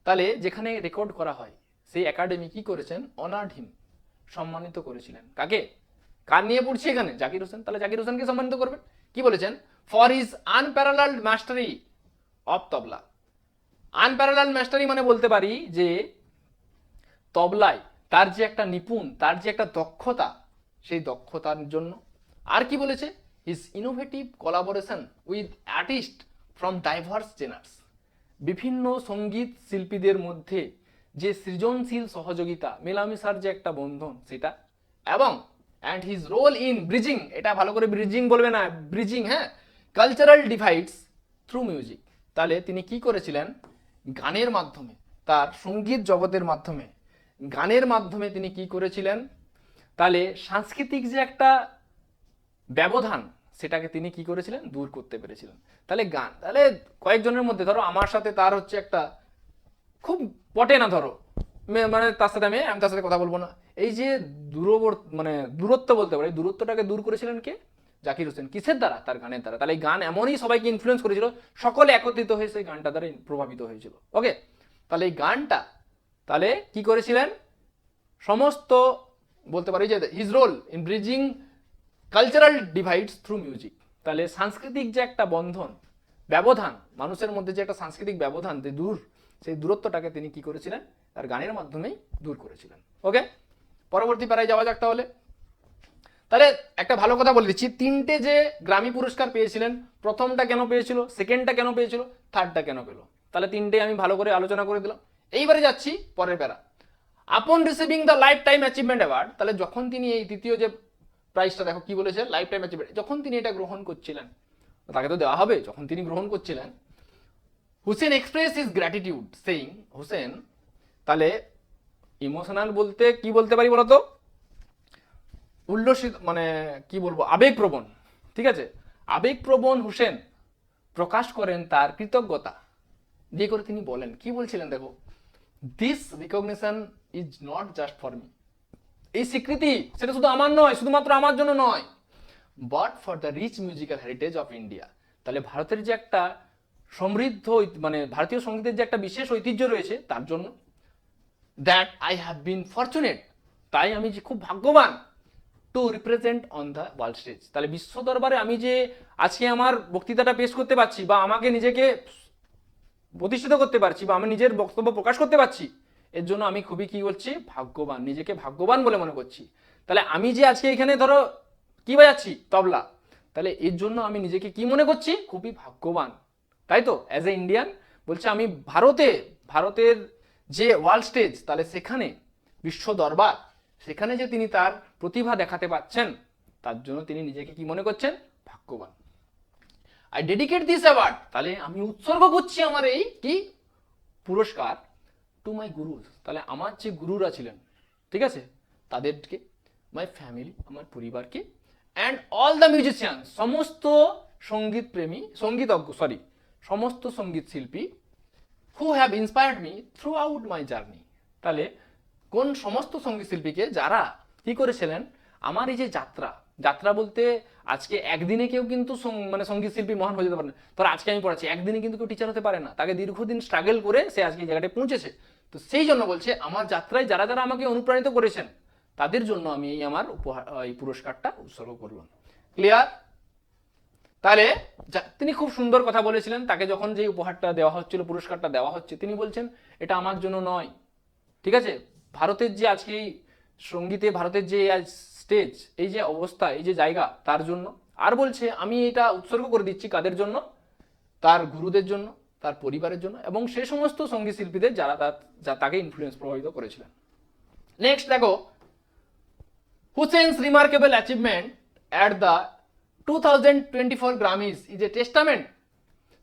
তাহলে যেখানে রেকর্ড করা হয় সেই একাডেমি কি করেছেন? অনার্ড হিম, সম্মানিত করেছিলেন। কাকে? কার নিয়ে পড়ছি এখানে? জাকির হোসেন। তাহলে জাকির হোসেনকে সম্মানিত করবেন। কি বলেছেন? ফর হিজ আনপ্যারালালড মাস্টারি অফ তবলা। আনপ্যারালালড মাস্টারি মানে বলতে পারি যে তবলায় তার যে একটা নিপুণ, তার যে একটা দক্ষতা, সেই দক্ষতার জন্য। আর কি বলেছে? His innovative collaboration with artist from diverse জেনার্স। বিভিন্ন সঙ্গীত শিল্পীদের মধ্যে যে সৃজনশীল সহযোগিতা, মেলামেশার যে একটা বন্ধন, সেটা। এবং and his role in bridging, এটা ভালো করে ব্রিজিং বলবে না, ব্রিজিং, হ্যাঁ, কালচারাল ডিভাইডস থ্রু মিউজিক। তাহলে তিনি কি করেছিলেন? গানের মাধ্যমে, তার সঙ্গীত জগতের মাধ্যমে, গানের মাধ্যমে তিনি কি করেছিলেন? তাহলে সাংস্কৃতিক যে একটা ব্যবধান, সেটাকে তিনি কি করেছিলেন? দূর করতে পেরেছিলেন। তাহলে গান, তাহলে কয়েকজনের মধ্যে, ধরো আমার সাথে তার হচ্ছে একটা খুব পটে না, ধরো মানে তার সাথে আমি তার সাথে কথা বলবো না, এই যে দূরত্ব বলতে পারি, দূরত্বটাকে দূর করেছিলেন কে? জাকির হোসেন। কিসের দ্বারা? তার গানের দ্বারা। তাহলে এই গান এমনই সবাইকে ইনফ্লুয়েন্স করেছিল, সকলে একত্রিত হয়ে সেই গানটা দ্বারা প্রভাবিত হয়েছিল। ওকে, তাহলে এই গানটা তাহলে কি করেছিলেন? সমস্ত বলতে পারি যে his role in bridging cultural divides through music. তাহলে সাংস্কৃতিক যে একটা বন্ধন, ব্যবধান, মানুষের মধ্যে যে একটা সাংস্কৃতিক ব্যবধান, যে সেই দূরত্বটাকে তিনি কি করেছিলেন? তার গানের মাধ্যমেই দূর করেছিলেন। ওকে, পরবর্তী প্যারায় যাওয়া যাক। তাহলে একটা ভালো কথা বলে দিচ্ছি, তিনটে যে গ্রামি পুরস্কার পেয়েছিলেন, প্রথমটা কেন পেয়েছিল, সেকেন্ডটা কেন পেয়েছিল, থার্ডটা কেন পেল, তাহলে তিনটে আমি ভালো করে আলোচনা করে দিলাম। এইবারে যাচ্ছি পরের প্যারা। আপন receiving the life time achievement award, তাহলে যখন তিনি এই তৃতীয় যে প্রাইজটা, দেখো কি বলেছে, লাইফ টাইম অ্যাচিভমেন্ট, যখন তিনি এটা গ্রহণ করছিলেন, তাকে তো দেওয়া হবে যখন তিনি গ্রহণ করছিলেন। Hussain express is gratitude saying, Hussain তাহলে ইমোশনাল বলতে কি বলতে পারি বলতো, উল্লসিত মানে কি বলবো, আবেগপ্রবণ, ঠিক আছে, আবেগপ্রবণ হুসেন প্রকাশ করেন তার কৃতজ্ঞতা দিয়ে করে তিনি বলেন, কি বলছিলেন দেখো, this recognition is not just for me, এই স্বীকৃতি সেটা শুধু আমার নয়, শুধুমাত্র আমার জন্য নয়, but for the rich musical heritage of India. তাহলে ভারতের যে একটা সমৃদ্ধ মানে ভারতীয় সঙ্গীতের যে একটা বিশেষ ঐতিহ্য রয়েছে তার জন্য। That I have been fortunate, তাই আমি যে খুব ভাগ্যবান, two represent on the world stage, তাহলে বিশ্ব দরবারে আমি যে আজকে আমার বক্তৃতাটা পেশ করতে পারছি বা আমাকে নিজেকে প্রতিষ্ঠিত করতে পারছি বা আমি নিজের বক্তব্য প্রকাশ করতে পারছি, এর জন্য আমি খুবই কি বলছি, ভাগ্যবান, নিজেকে ভাগ্যবান বলে মনে করছি। তাহলে আমি যে আজকে এখানে ধরো কি বাজাচ্ছি, তবলা, তাহলে এর জন্য আমি নিজেকে কি মনে করছি, খুবই ভাগ্যবান, তাই তো। অ্যাজ এ ইন্ডিয়ান বলছে আমি ভারতের যে ওয়ার্ল্ড স্টেজ, তাহলে সেখানে বিশ্ব দরবার, সেখানে যে তিনি তার প্রতিভা দেখাতে পাচ্ছেন, তার জন্য তিনি নিজেকে কি মনে করছেন, ভাগ্যবান। আই ডেডিকেট দিস অ্যাওয়ার্ড, তাহলে আমি উৎসর্গ করছি আমার এই কি পুরস্কার, টু মাই গুরুজ, তাহলে আমার যে গুরুরা ছিলেন, ঠিক আছে, তাদেরকে, মাই ফ্যামিলি, আমার পরিবারকে, অ্যান্ড অল দ্য মিউজিশিয়ান, সমস্ত সঙ্গীত প্রেমী, সমস্ত সঙ্গীত শিল্পী, who have inspired me through out my journey, তাহলে কোন সমস্ত সঙ্গীত শিল্পীকে যারা কি করেছিলেন আমার এই যে যাত্রা বলতে আজকে একদিনে কেউ কিন্তু মানে সঙ্গীত শিল্পী মহান হয়ে যেতে পারে না। ধর আজকে আমি পড়াচ্ছি, একদিনে কিন্তু কেউ টিচার হতে পারে না, তাকে দীর্ঘদিন স্ট্রাগল করে সে আজকে এই জায়গাটায় পৌঁছেছে। তো সেই জন্য বলছে আমার যাত্রায় যারা যারা আমাকে অনুপ্রাণিত করেছেন তাদের জন্য আমি এই আমার এই পুরস্কারটা উৎসর্গ করলাম। ক্লিয়ার? তাহলে তিনি খুব সুন্দর কথা বলেছিলেন, তাকে যখন যে উপহারটা দেওয়া হচ্ছিল, পুরস্কারটা দেওয়া হচ্ছে, তিনি বলছেন এটা আমার জন্য নয়, ঠিক আছে, ভারতের যে আজকে এই সঙ্গীতে ভারতের যে স্টেজ, এই যে অবস্থা, এই যে জায়গা, তার জন্য। আর বলছে আমি এটা উৎসর্গ করে দিচ্ছি কাদের জন্য, তার গুরুদের জন্য, তার পরিবারের জন্য, এবং সে সমস্ত সঙ্গীত শিল্পীদের যারা তাকে ইনফ্লুয়েন্স প্রভাবিত করেছিলেন। নেক্সট দেখো, Hussain's remarkable achievement at the 2024 Grammys is a testament,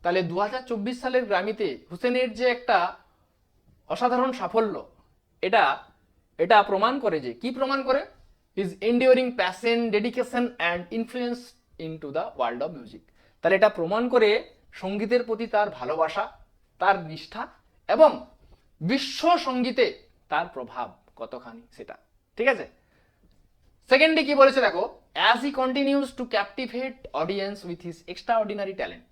তাহলে 2024 সালের গ্রামিতে হুসেনের যে একটা অসাধারণ সাফল্য, এটা প্রমাণ করে, যে কি প্রমাণ করে, his enduring passion, dedication and influence into the world of music, তাহলে এটা প্রমাণ করে সঙ্গীতের প্রতি তার ভালোবাসা, তার নিষ্ঠা, এবং বিশ্ব সঙ্গীতে তার প্রভাব কতখানি সেটা, ঠিক আছে। সেকেন্ডে কি বলেছে দেখো, as he continues to captivate audience with his extraordinary talent,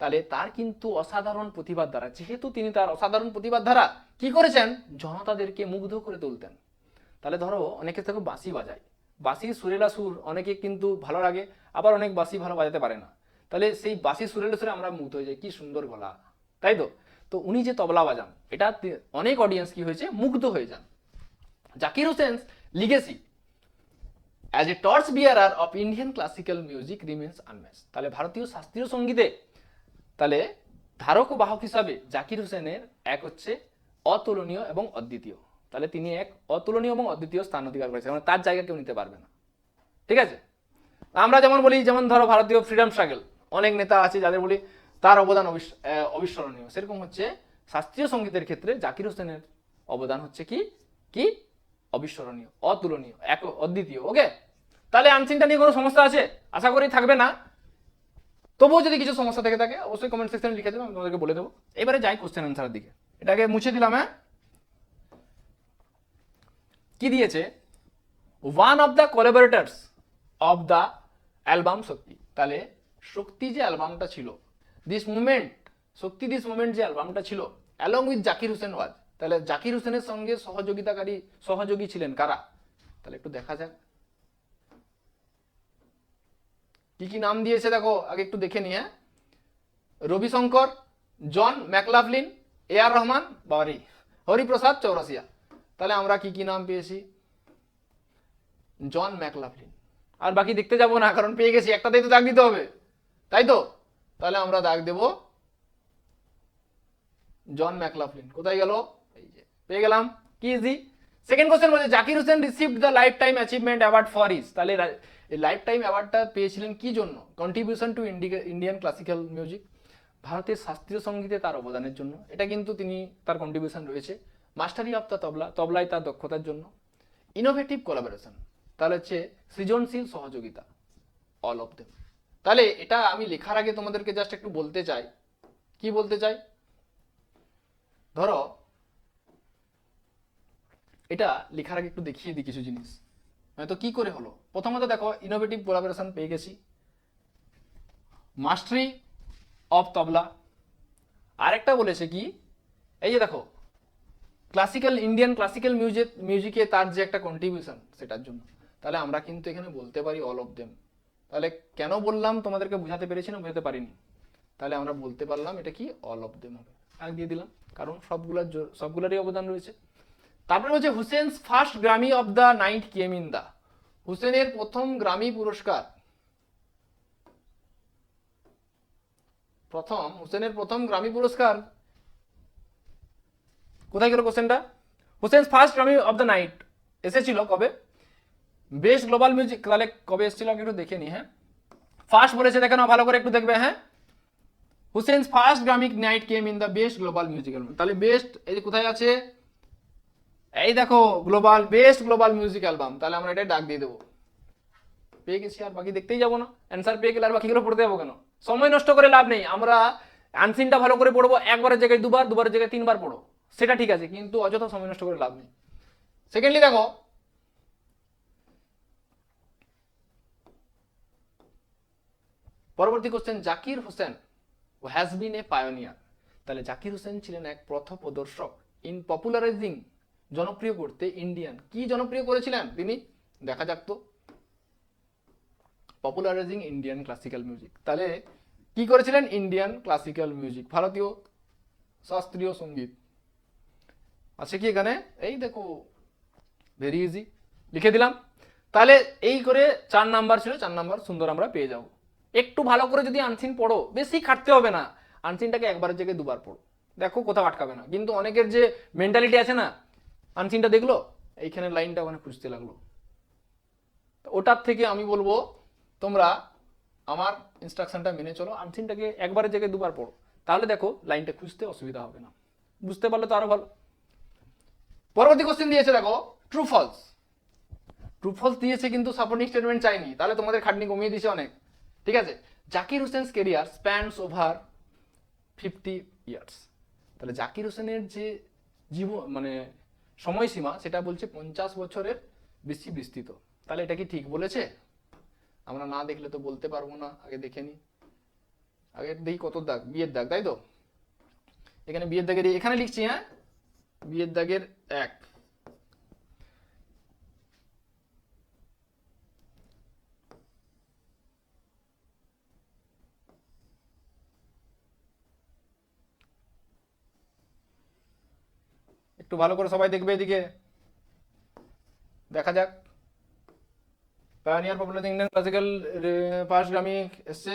তাহলে তার কিন্তু অসাধারণ প্রতিভার দ্বারা, যেহেতু তিনি তার অসাধারণ প্রতিভার দ্বারা কি করেছেন, জনতাদেরকে মুগ্ধ করে তুলতেন। তাহলে ধরো অনেকে দেখো বাঁশি বাজায়, বাঁশির সুরেলা সুর অনেকে কিন্তু ভালো লাগে, আবার অনেক বাঁশি ভালো বাজাতে পারে না, তাহলে সেই বাঁশির সুরেলা সুরে আমরা মুগ্ধ হয়ে যাই, কি সুন্দর গলা, তাই তো। তো উনি যে তবলা বাজান, এটা অনেক অডিয়েন্স কি হয়েছে, মুগ্ধ হয়ে যান। Zakir Hussain's legacy as a torch bearer of Indian classical music remains unmatched, তাহলে ভারতীয় শাস্ত্রীয় সঙ্গীতে তাহলে ধারক ও বাহক হিসাবে জাকির হোসেনের এক হচ্ছে অতুলনীয় এবং অদ্বিতীয়, তাহলে তিনি এক অতুলনীয় এবং অদ্বিতীয় স্থান অধিকার করেছেন, মানে তার জায়গা কেউ নিতে পারবে না, ঠিক আছে। আমরা যেমন বলি, যেমন ধরো ভারতীয় ফ্রিডম স্ট্রাগল, অনেক নেতা আছে যাদের বলি তার অবদান অবিস্মরণীয়, সেরকম হচ্ছে শাস্ত্রীয় সঙ্গীতের ক্ষেত্রে জাকির হোসেনের অবদান হচ্ছে কি অবিস্মরণীয়, অতুলনীয়, এক অদ্বিতীয়। ওকে, তাহলে আনসিনটা নিয়ে কোনো সমস্যা আছে? আশা করি থাকবে না, তবুও যদি কিছু সমস্যা থেকে থাকে অবশ্যই কমেন্ট সেকশনে লিখে দেবো, আমি তোমাদেরকে বলে দেবো। এবারে যাই কোশ্চেন অ্যান্সারের দিকে, এটাকে মুছে দিলাম। হ্যাঁ, কি দিয়েছে, one of the collaborators of the album Shakti, তাহলে শক্তি যে অ্যালবামটা ছিল, দিস মুভমেন্ট যে অ্যালবামটা ছিল, অ্যালং উইথ জাকির হোসেন ওয়াজ, তাহলে জাকির হোসেনের সঙ্গে সহযোগী ছিলেন কারা, তাহলে একটু দেখা যাক কি কি নাম দিয়েছে। দেখো আগে একটু দেখে নিয়ে, রবিশঙ্কর, জন ম্যাকলাফলিন, এ আর রহমান, বাবারি, হরিপ্রসাদ চৌরাসিয়া, তাহলে আমরা কি কি নাম পেয়েছি, জন ম্যাকলাফলিন, আর বাকি দেখতে যাবো না কারণ পেয়ে গেছি, একটাতেই তো দাগ দিতে হবে, তাই তো। তাহলে আমরা দাগ দেব জন ম্যাকলাফলিন, কোথায় গেল, এই যে পেয়ে গেলাম, কি ইজি। সেকেন্ড কোশ্চেন বলছে Zakir Hossain received the life time achievement award for his, তাহলে এই লাইফ টাইম অ্যাওয়ার্ডটা পেয়েছিলেন কি জন্য? Contribution to Indian classical music, ভারতের শাস্ত্রীয় সঙ্গীতে তার অবদানের জন্য, এটা কিন্তু তিনি তার কন্ট্রিবিউশন রয়েছে। মাস্টারি অফ দ্য তবলা, তবলায় তার দক্ষতার জন্য। ইনোভেটিভ কোলাবোরেশন, তাহলে হচ্ছে সৃজনশীল সহযোগিতা, অল অফ দেম। তাহলে এটা আমি লেখার আগে তোমাদেরকে জাস্ট একটু বলতে চাই, কি বলতে চাই, ধরো এটা লেখার আগে একটু দেখিয়ে দিই কিছু জিনিস, তো কি করে হলো। প্রথমত দেখো ইনোভেটিভ কোলাবোরেশন পেয়ে গেছি, মাস্টারি অফ তবলা, আরেকটা বলেছে কি, এই যে দেখো ক্লাসিক্যাল ইন্ডিয়ান ক্লাসিক্যাল মিউজিকে তার যে একটা কন্ট্রিবিউশন সেটার জন্য। তাহলে আমরা কিন্তু এখানে বলতে পারি অল অফ দেম। তাহলে কেন বললাম তোমাদেরকে বুঝাতে পেরেছি না বুঝাতে পারিনি? তাহলে আমরা বলতে পারলাম এটা কি অল অফ দেম হবে, আর দিয়ে দিলাম, কারণ সবগুলোরই অবদান রয়েছে। তারপরে হচ্ছে Hussain's first Grammy of the night came in the, হুসেনের প্রথম গ্রামি পুরস্কার, হুসেনের প্রথম গ্রামি পুরস্কার কোথায় গেল কোশ্চেনটা? হুসেনস first Grammy of the night এসেছিল কবে? বেস্ট গ্লোবাল মিউজিক, তাহলে কবে এসেছিল একটু দেখে নি। হ্যাঁ, ফার্স্ট বলেছে, দেখে নাও ভালো করে একটু দেখবে। হ্যাঁ, Hussain's first Grammy night came in the best global music album, তাহলে বেস্ট এই যে কোথায় আছে, এই দেখো global, best global music album, তাহলে আমরা এটা ডাক দিয়ে দেবো। পেয়ে গেছি, আর বাকি দেখতেই যাবো না, অ্যান্সার পেয়ে গেলে আর বাকিগুলো পড়তে যাবো কেন? সময় নষ্ট করে লাভ নেই, আমরা আনসিনটা ভালো করে পড়বো, একবারের জায়গায় দুবার, দুবারের জায়গায় তিনবার পড়ো, সেটা ঠিক আছে, কিন্তু অযথা সময় নষ্ট করে লাভ নেই। সেকেন্ডলি দেখো পরবর্তী question, Zakir Hossain has been a pioneer, তাহলে জাকির হোসেন ছিলেন এক পথপ্রদর্শক ইন পপুলারাইজিং, জনপ্রিয় করতে ইন্ডিয়ান, কি জনপ্রিয় করেছিলেন তিনি, দেখা যাক তো, পপুলারাইজিং ইন্ডিয়ান ক্লাসিক্যাল মিউজিক, তাহলে কি করেছিলেন, ইন্ডিয়ান ক্লাসিক্যাল মিউজিক, ভারতীয় শাস্ত্রীয় সঙ্গীত। আছে কি এখানে, এই দেখো ভেরি ইজি, লিখে দিলাম। তাহলে এই করে 4 নাম্বার ছিল, 4 নাম্বার সুন্দর আমরা পেয়ে যাব। একটু ভালো করে যদি আনসিন পড়ো, বেশি খাটতে হবে না, আনসিনটাকে একবারের জায়গায় দুবার পড়ো, দেখো কোথাও আটকাবে না। কিন্তু অনেকের যে মেন্টালিটি আছে না, আনসিনটা দেখলো এইখানে লাইনটা ওখানে খুঁজতে লাগলো, ওটার থেকে আমি বলবো তোমরা আমার ইনস্ট্রাকশনটা মেনে চলো, আনসিনটাকে একবারের জায়গায় দুবার পড়ো, তাহলে দেখো লাইনটা খুঁজতে অসুবিধা হবে না, বুঝতে পারলে তো আরো ভালো। পরবর্তী কোশ্চেন দিয়েছে দেখো ট্রু ফলস, ট্রু ফলস দিয়েছে কিন্তু সাপোর্টিং স্টেটমেন্ট চাইনি, তাহলে তোমাদের খাটনি কমিয়ে দিয়েছে অনেক। ঠিক আছে, জাকির হোসেনস কেরিয়ার স্প্যান্স ওভার 50 ইয়ার্স, তাহলে জাকির হোসেনের যে জীবন মানে সময়সীমা সেটা বলছে 50 বছরের বেশি বিস্তৃত, তাহলে এটা কি ঠিক বলেছে? আমরা না দেখলে তো বলতে পারবো না, আগে দেখে নি, আগে দেখি কত দাগ, বিয়ের দাগ, তাই তো, এখানে বিয়ের দাগের এখানে লিখছি, হ্যাঁ বিয়ের দাগের 1, একটু ভালো করে সবাই দেখবে এদিকে, দেখা যাক। Pioneer popular Indian classical first Grammy এসছে,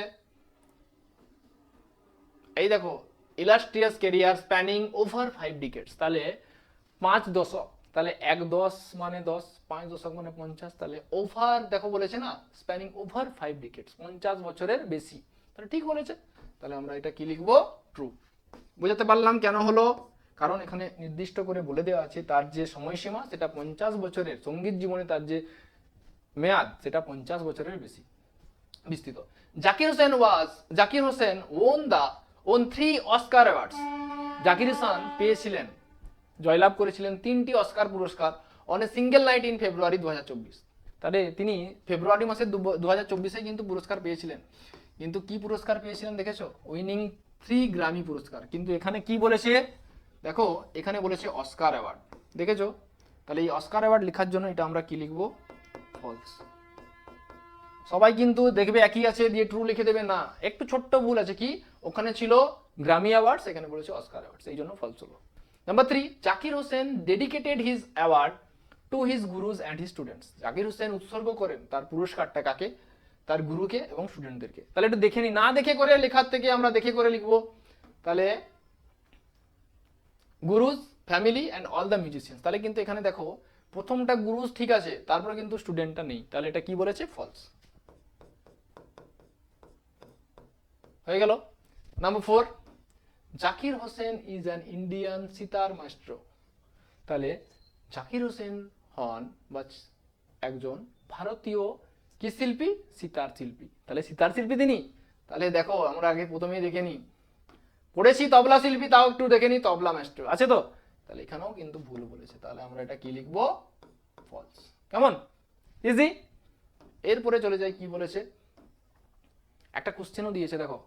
এই দেখো illustrious career spanning over 5 decades, তাহলে 5 দশক, তাহলে 1 10 মানে 10, 5 দশক মানে 50, তাহলে ওভার দেখো বলেছে না, স্প্যানিং ওভার 5 ডিকেডস, 50 বছরের বেশি, তাহলে ঠিক বলেছে। তাহলে আমরা এটা কি লিখবো, ট্রু। বুঝাতে পারলাম কেন হলো, কারণ এখানে নির্দিষ্ট করে বলে দেওয়া আছে তার যে সময়সীমা সেটা 50 বছরের, সঙ্গীত জীবনে তার যে মেয়াদ সেটা 50 বছরের বেশি বিস্তৃত। Zakir Hussain won 3 Oscar awards, Zakir Hussain পেয়েছিলেন, জয়লাভ করেছিলেন 3টি অস্কার পুরস্কার on a single night in February 2024, তাহলে তিনি ফেব্রুয়ারি মাসের 2024 কিন্তু পুরস্কার পেয়েছিলেন। কিন্তু কি পুরস্কার পেয়েছিলেন দেখেছো, উইনিং 3 গ্রামি পুরস্কার, কিন্তু এখানে কি বলেছে দেখো, এখানে বলেছে অস্কার অ্যাওয়ার্ড, দেখেছো? তাহলে এই অস্কার অ্যাওয়ার্ড লেখার জন্য এটা আমরা কি লিখবো, ফলস। সবাই কিন্তু দেখবে একই আছে দিয়ে ট্রু লিখে দেবে না, একটু ছোট্ট ভুল আছে, কি ওখানে ছিল গ্রামি অ্যাওয়ার্ডস, এখানে বলেছে অস্কার অ্যাওয়ার্ডস, এই জন্য ফলস হলো। Number 3, Zakir Hossain dedicated his award to his গুরুজ and his students, Zakir Hossain উৎসর্গ করেন তার পুরস্কারটা কাকে, তার গুরুকে এবং স্টুডেন্টদেরকে। তাহলে একটু দেখে নি, না দেখে করে লেখার থেকে আমরা দেখে করে লিখবো, তাহলে guru's family and all the musicians, তাহলে কিন্তু এখানে দেখো প্রথমটা গুরুজ ঠিক আছে, তারপরে কিন্তু স্টুডেন্টটা নেই, তাহলে এটা কি বলেছে? ফলস। হয়ে গেল। Number 4, Zakir Hussain is an Indian sitar maestro. তাহলে জাকির হোসেন হন বা একজন ভারতীয় কি শিল্পী? সিতার শিল্পী। তাহলে সিতার শিল্পী তিনি। তাহলে দেখো আমরা আগে প্রথমেই দেখে নিই, পড়েছি তবলা শিল্পী, তাও একটু দেখে নিই তবলা মাস্টার আছে তো। তাহলে এখানেও কিন্তু ভুল বলেছে, তাহলে আমরা এটা কি লিখবো? ফলস। কেমন? ইজি। এরপরে চলে যাই, কি বলেছে, একটা কোশ্চেনও দিয়েছে দেখো,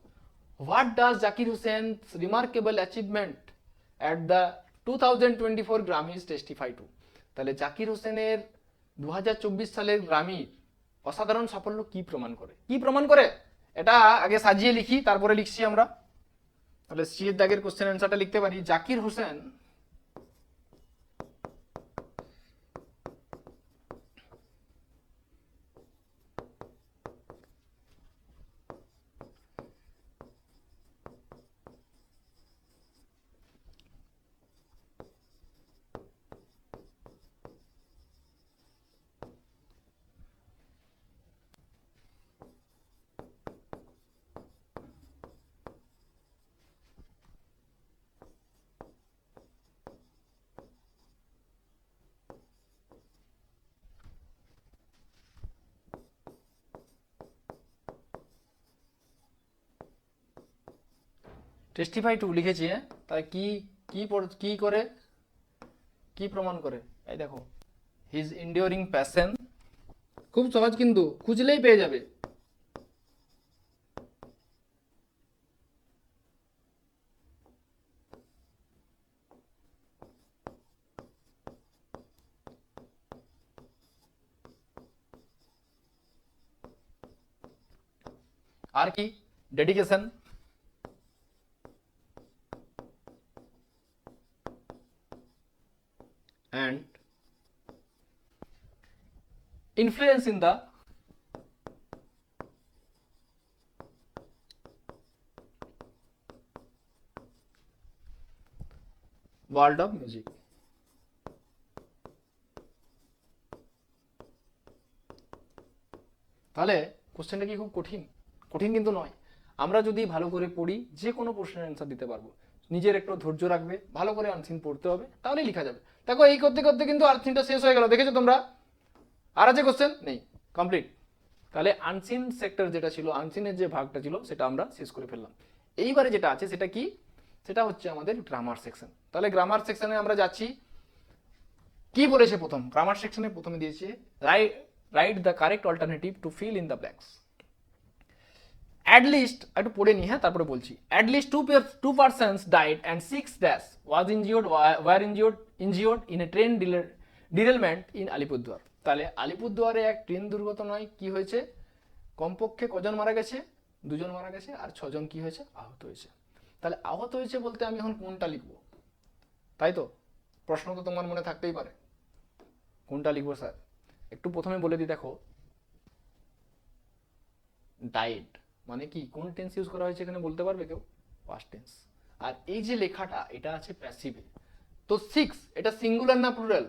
what does Zakir Hussain's remarkable achievement at the 2024 Grammys testify to. তাহলে জাকির হোসেনের 2024 সালের গ্রামির অসাধারণ সাফল্য কি প্রমাণ করে? কি প্রমাণ করে? এটা আগে সাজিয়ে লিখি, তারপরে লিখছি আমরা। তাহলে সি এর দাগের কোশ্চেন অ্যান্সারটা লিখতে পারি, জাকির হোসেন টেস্টিফাই টু লিখেছি, হ্যাঁ। তাই কি কি কি করে, কি প্রমাণ করে? এই দেখো, হিজ এন্ডিওরিং প্যাশন, খুব সহজ কিন্তু, খুঁজলেই পেয়ে যাবে। আর কি? Dedication, and influence in the world of music. তাহলে কোশ্চেনটা কি খুব কঠিন? কঠিন কিন্তু নয়। আমরা যদি ভালো করে পড়ি, যে কোনো প্রশ্নের অ্যান্সার দিতে পারবো। নিজের একটু ধৈর্য রাখবে, ভালো করে আনসিন পড়তে হবে, তাহলেই লেখা যাবে। দেখো এই করতে করতে কিন্তু আনসিনটা শেষ হয়ে গেল, দেখেছো তোমরা? আর আছে কোশ্চেন? নেই, কমপ্লিট। তাহলে আনসিন সেক্টর যেটা ছিল, আনসিনের যে ভাগটা ছিল, সেটা আমরা শেষ করে ফেললাম। এইবারে যেটা আছে সেটা কি? সেটা হচ্ছে আমাদের গ্রামার সেকশন। তাহলে গ্রামার সেকশনে আমরা যাচ্ছি। কি বলেছে প্রথম? গ্রামার সেকশনে প্রথমে দিয়েছে write the correct alternative to fill in the blanks. At least একটু পড়ে নি, হ্যাঁ, তারপরে বলছি। At least two persons died and 6 dash was injured in a train derailment in Alipurduar. তাহলে আলিপুরদুয়ারে এক ট্রেন দুর্ঘটনায় কি হয়েছে? কমপক্ষে কজন মারা গেছে? 2 জন মারা গেছে, আর 6 জন কি হয়েছে? আহত হয়েছে। তাহলে আহত হয়েছে বলতে আমি এখন কোনটা লিখবো? তাই তো প্রশ্ন তো তোমার মনে থাকতেই পারে, কোনটা লিখবো স্যার? একটু প্রথমে বলে দিই, দেখো ডাইড মানে কি, কোন টেন্স ইউজ করা হয়েছে এখানে বলতে পারবে কেউ? Past tense. আর এই যে লেখাটা, এটা আছে প্যাসিভে। তো 6 এটা সিঙ্গুলার না প্লুরাল?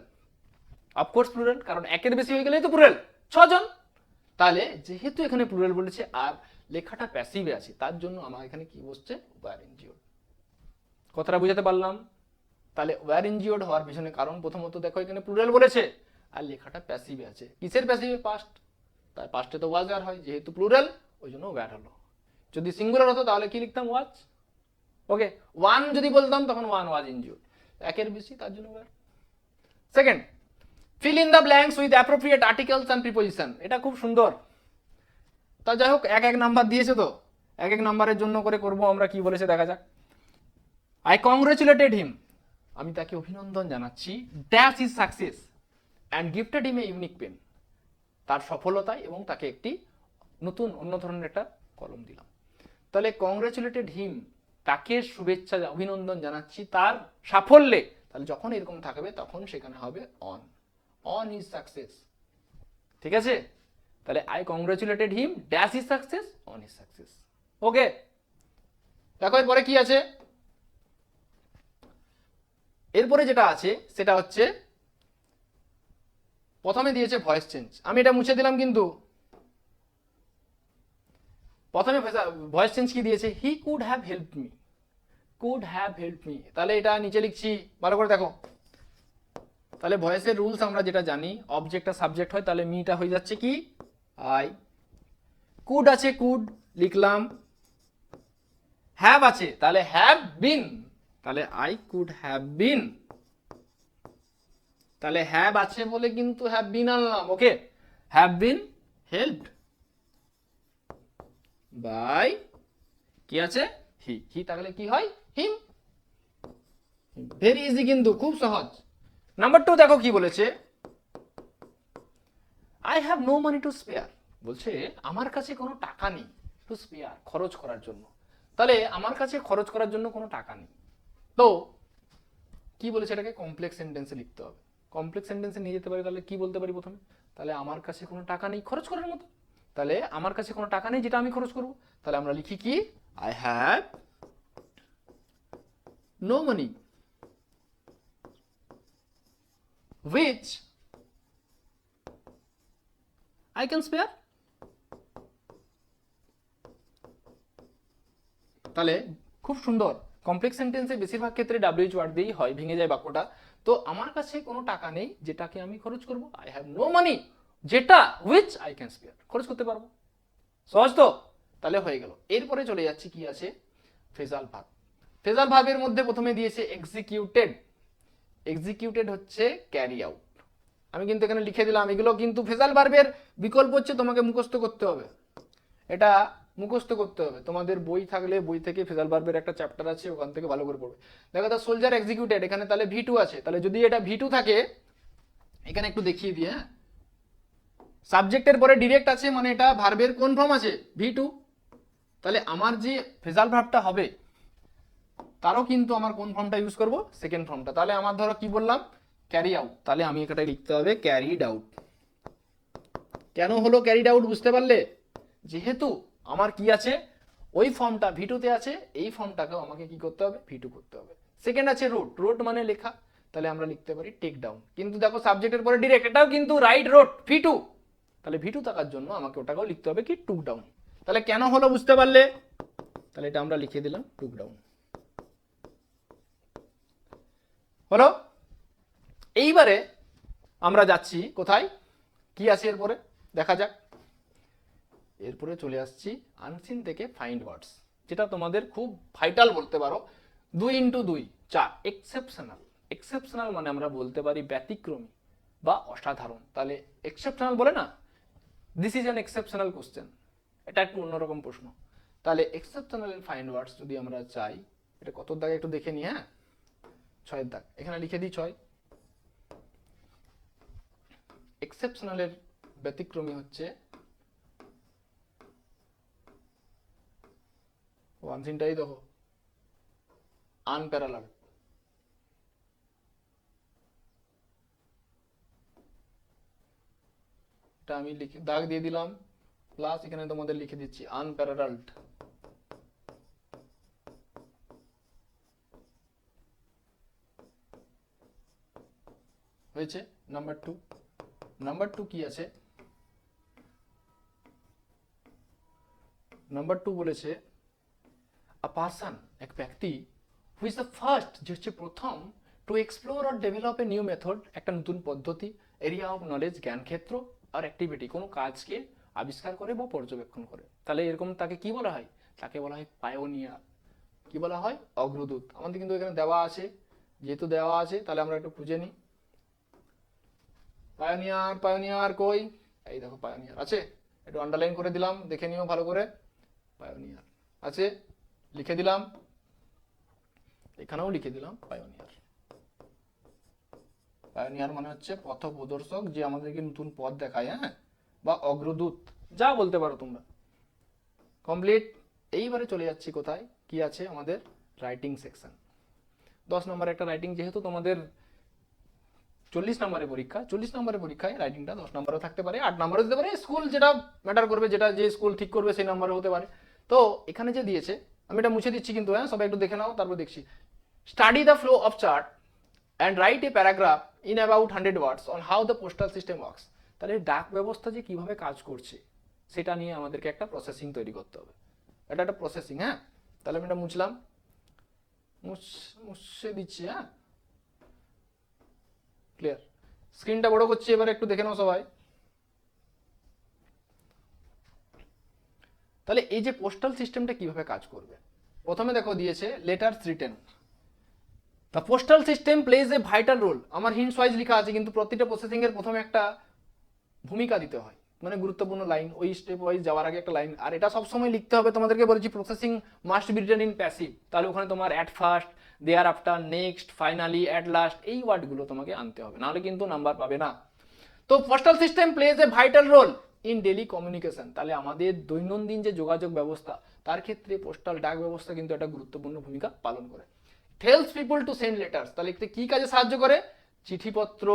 অফকোর্স প্লুরাল, কারণ একের বেশি হয়ে গেলেই তো প্লুরাল, 6 জন। তাহলে যেহেতু এখানে প্লুরাল বলেছে আর লেখাটা প্যাসিভে আছে, তার জন্য আমার এখানে কি বসছে? Were injured. কথাটা বুঝাতে পারলাম? তাহলে ওয়্যার ইনজিওর্ড হওয়ার পিছনে কারণ, প্রথমত দেখো এখানে প্লুরাল বলেছে আর লেখাটা প্যাসিভে আছে। কিসের প্যাসিভে? পাস্ট। তাই পাস্টে তো ওয়াজ আর হয়, যেহেতু প্লুরাল ওই জন্য ওয়্যার হলো। যদি সিঙ্গুলার হতো তাহলে কি লিখতাম? ওয়াজ। ওকে, 1 যদি বলতাম তখন 1 ওয়াজ ইনজিওর্ড। একের বেশি, তার জন্য were. Second, fill in the blanks with appropriate articles and preposition. এটা খুব সুন্দর। তা যাই হোক, এক নাম্বার দিয়েছে তো, এক নাম্বারের জন্য করে করব আমরা। কি বলেছে দেখা যাক। আই কংগ্রেচুলেটেড হিম, আমি তাকে অভিনন্দন জানাচ্ছি, dash is success and gifted him a unique pen, তার সফলতায়, এবং তাকে একটি নতুন অন্য ধরনের একটা কলম দিলাম। তাহলে কংগ্রেচুলেটেড হিম, তাকে শুভেচ্ছা অভিনন্দন জানাচ্ছি তার সাফল্যে। তাহলে যখন এরকম থাকবে তখন সেখানে হবে অন হিজ সাকসেস। ঠিক আছে? তাহলে I congratulated him dash his success on his success. Okay, দেখো এরপরে কি আছে। এরপরে যেটা আছে সেটা হচ্ছে প্রথমে দিয়েছে ভয়েস চেঞ্জ, আমি এটা মুছে দিলাম, কিন্তু প্রথমে ভয়েস চেঞ্জ কি দিয়েছে, he could have help me, could have help me. তাহলে এটা নিচে লিখছি, ভালো করে দেখো। তাহলে ভয়েসের রুলস আমরা যেটা জানি, অবজেক্টটা সাবজেক্ট হয়, তাহলে মিটা হয়ে যাচ্ছে কি আই। কুড আছে, কুড লিখলাম। হ্যাভ আছে, তাহলে হ্যাভ বিন, তাহলে আই কুড হ্যাভ বিন। তাহলে হ্যাভ আছে বলে কিন্তু হ্যাভ বিন আনলাম, ওকে। হ্যাভ বিন হেল্পড বাই কি আছে, হি। হি তাহলে কি হয়, হিম। ভেরি ইজি, কিন্তু খুব সহজ। নাম্বার 2 দেখো কি বলেছে, I have no money to spare. বলছে আমার কাছে কোনো টাকা নেই টু স্পেয়ার, খরচ করার জন্য। তাহলে আমার কাছে খরচ করার জন্য কোনো টাকা নেই, তো কি বলেছে, এটাকে কমপ্লেক্স সেন্টেন্সে লিখতে হবে। কমপ্লেক্স সেন্টেন্সে নিয়ে যেতে পারি, তাহলে কি বলতে পারি প্রথমে, তাহলে আমার কাছে কোনো টাকা নেই খরচ করার মতো। তাহলে আমার কাছে কোনো টাকা নেই যেটা আমি খরচ করব, তাহলে আমরা লিখি কি, I have no money which I can spare। তাহলে খুব সুন্দর, কমপ্লেক্স সেন্টেন্সে বেশিরভাগ ক্ষেত্রে ডাব্লিউএইচ ওয়ার্ড দিয়েই হয়, ভেঙে যায় বাক্যটা। তো আমার কাছে কোনো টাকা নেই যেটাকে আমি খরচ করব, আই হ্যাভ নো মানি যেটা which I can spare, খরচ করতে পারবো। সহজ তো, তাহলে হয়ে গেল। এরপরে চলে যাচ্ছি কি আছে, ফ্রেজাল ভার্ব। ফ্রেজাল ভার্বের মধ্যে প্রথমে দিয়েছে এক্সিকিউটেড। এক্সিকিউটেড হচ্ছে ক্যারি আউট। আমি কিন্তু এখানে লিখে দিলাম, এগুলো কিন্তু ফ্রেজাল ভার্বের বিকল্প হচ্ছে, তোমাকে মুখস্থ করতে হবে, এটা মুখস্থ করতে হবে। তোমাদের বই থাকলে বই থেকে ফ্রেজাল ভার্বের একটা চ্যাপ্টার আছে, ওখান থেকে ভালো করে পড়বে। দেখো তো সোলজার এক্সিকিউটেড, এখানে তাহলে ভি2 আছে, তাহলে যদি এটা ভি2 থাকে, এখানে একটু দেখিয়ে দিয়ে, হ্যাঁ, সাবজেক্টের পরে ডিরেক্ট আছে, মানে এটা ভার্বের কোন ফর্ম আছে, ভি2। তাহলে আমার যে ফ্রেজাল ভার্বটা হবে তারও কিন্তু আমার কোন ফর্মটা ইউজ করব, সেকেন্ড ফর্মটা। তাহলে আমার ধরো কি বললাম, ক্যারি আউট, তাহলে আমি এখানে লিখতে হবে ক্যারিড আউট। কেন হলো ক্যারিড আউট, বুঝতে পারলে? যেহেতু আমার কি আছে, ওই ফর্মটা ভি2 তে আছে, এই ফর্মটাকেও আমাকে কি করতে হবে, ভি2 করতে হবে। সেকেন্ড আছে রোড, রোড মানে লেখা, তাহলে আমরা লিখতে পারি টেক ডাউন। কিন্তু দেখো সাবজেক্টের পরে ডিরেক্ট, এটাও কিন্তু রাইট রোড ভি2, তাহলে ভি2 থাকার জন্য আমাকে ওটাকেও লিখতে হবে কি, টুক ডাউন। তাহলে কেন হলো বুঝতে পারলে? তাহলে এটা আমরা লিখে দিলাম টুক ডাউন। হলো। এইবারে আমরা যাচ্ছি কোথায়, কি আছে এরপরে দেখা যাক। এরপরে চলে আসছি আনসিন থেকে ফাইন্ড ওয়ার্ডস, যেটা তোমাদের খুব ভাইটাল বলতে পারো। 2 × 2 4 এক্সেপশনাল। এক্সেপশনাল মানে আমরা বলতে পারি ব্যতিক্রমী বা অসাধারণ। তাহলে এক্সেপশনাল বলে না, this is an exceptional question, এটা একটু অন্যরকম প্রশ্ন। তাহলে এক্সেপশনাল ফাইন্ড ওয়ার্ডস যদি আমরা চাই, এটা কত দাগে একটু দেখে নিই, হ্যাঁ, 6 দাগ, এখানে লিখে দিই 6। এক্সেপশনালের ব্যতিক্রমী হচ্ছে, ওয়ানসিনটাই দেখো, আনপ্যারালাল। এটা আমি লিখে দাগ দিয়ে দিলাম, প্লাস এখানে তোমাদের লিখে দিচ্ছি আনপ্যারালালড। হয়েছে নাম্বার 2। নাম্বার 2 কি আছে, নাম্বার 2 বলেছে আ পারসন, এক ব্যক্তি, হু ইজ দ্য ফার্স্ট, যে হচ্ছে প্রথম, to explore or develop a new method, একটা নতুন পদ্ধতি, এরিয়া অফ নলেজ, জ্ঞান ক্ষেত্র, আর অ্যাক্টিভিটি, কোনো কাজকে আবিষ্কার করে বা পর্যবেক্ষণ করে। তাহলে এরকম তাকে কি বলা হয়, তাকে বলা হয় পায়োনিয়ার। কি বলা হয়, অগ্রদূত। আমাদের কিন্তু এখানে দেওয়া আছে, যেহেতু দেওয়া আছে তাহলে আমরা একটু খুঁজে নিই। পায়োনিয়ার, পায়োনিয়ার কই, এই দেখো পায়োনিয়ার আছে, একটু আন্ডারলাইন করে দিলাম, দেখে নিও ভালো করে। পায়োনিয়ার আছে, লিখে দিলাম, এখানেও লিখে দিলাম পায়োনিয়ার। পায়োনিয়ার মানে হচ্ছে পথ প্রদর্শক, যে আমাদেরকে নতুন পথ দেখায়, হ্যাঁ, বা অগ্রদূত, যা বলতে পারো তোমরা। কমপ্লিট। এইবারে চলে যাচ্ছি কোথায়, কি আছে আমাদের রাইটিং সেকশন। 10 নম্বরের একটা রাইটিং, যেহেতু তোমাদের 40 নম্বরের পরীক্ষা, 40 নম্বরের পরীক্ষায় রাইটিংটা 10 নম্বরও থাকতে পারে, 8 নম্বরও দিতে পারে, স্কুল যেটা ম্যাটার করবে, যেটা যে স্কুল ঠিক করবে সেই নম্বরে হতে পারে। তো এখানে যে দিয়েছে, আমি এটা মুছে দিচ্ছি কিন্তু, হ্যাঁ, সবাই একটু দেখে নাও, তারপর দেখছি। Study the flow of chart and write a paragraph in about 100 words on how the postal system works. তাহলে ডাক ব্যবস্থা যে কিভাবে কাজ করছে সেটা নিয়ে আমাদেরকে একটা প্রসেসিং তৈরি করতে হবে। এটা একটা প্রসেসিং, হ্যাঁ। তাহলে আমি এটা মুছলাম, মুছে দিচ্ছি, হ্যাঁ, ক্লিয়ার। স্ক্রিনটা বড় করছি, এবার একটু দেখে নাও সবাই। তাহলে এই যে পোস্টাল সিস্টেমটা কিভাবে কাজ করবে, প্রথমে দেখো দিয়েছে letters written. The postal system plays a vital role. আমার হিন্টস ওয়াইজ লেখা আছে, কিন্তু প্রতিটা প্রসেসিং এর প্রথমে একটা ভূমিকা দিতে হয়, মানে গুরুত্বপূর্ণ লাইন, ওই স্টেপ ওয়াইজ যাওয়ার আগে একটা লাইন। আর এটা সবসময় লিখতে হবে, তোমাদেরকে বলেছি processing must be written in passive. তাহলে ওখানে তোমার at first, thereafter, next, finally, at last, এই ওয়ার্ডগুলো তোমাকে আনতে হবে, নাহলে কিন্তু নাম্বার পাবে না। তো postal system plays a vital role in daily communication. তাহলে আমাদের দৈনন্দিন যে যোগাযোগ ব্যবস্থা তার ক্ষেত্রে পোস্টাল ডাক ব্যবস্থা কিন্তু একটা গুরুত্বপূর্ণ ভূমিকা পালন করে। Helps people to send letters. তাহলে কি কাজে সাহায্য করে? চিঠিপত্র,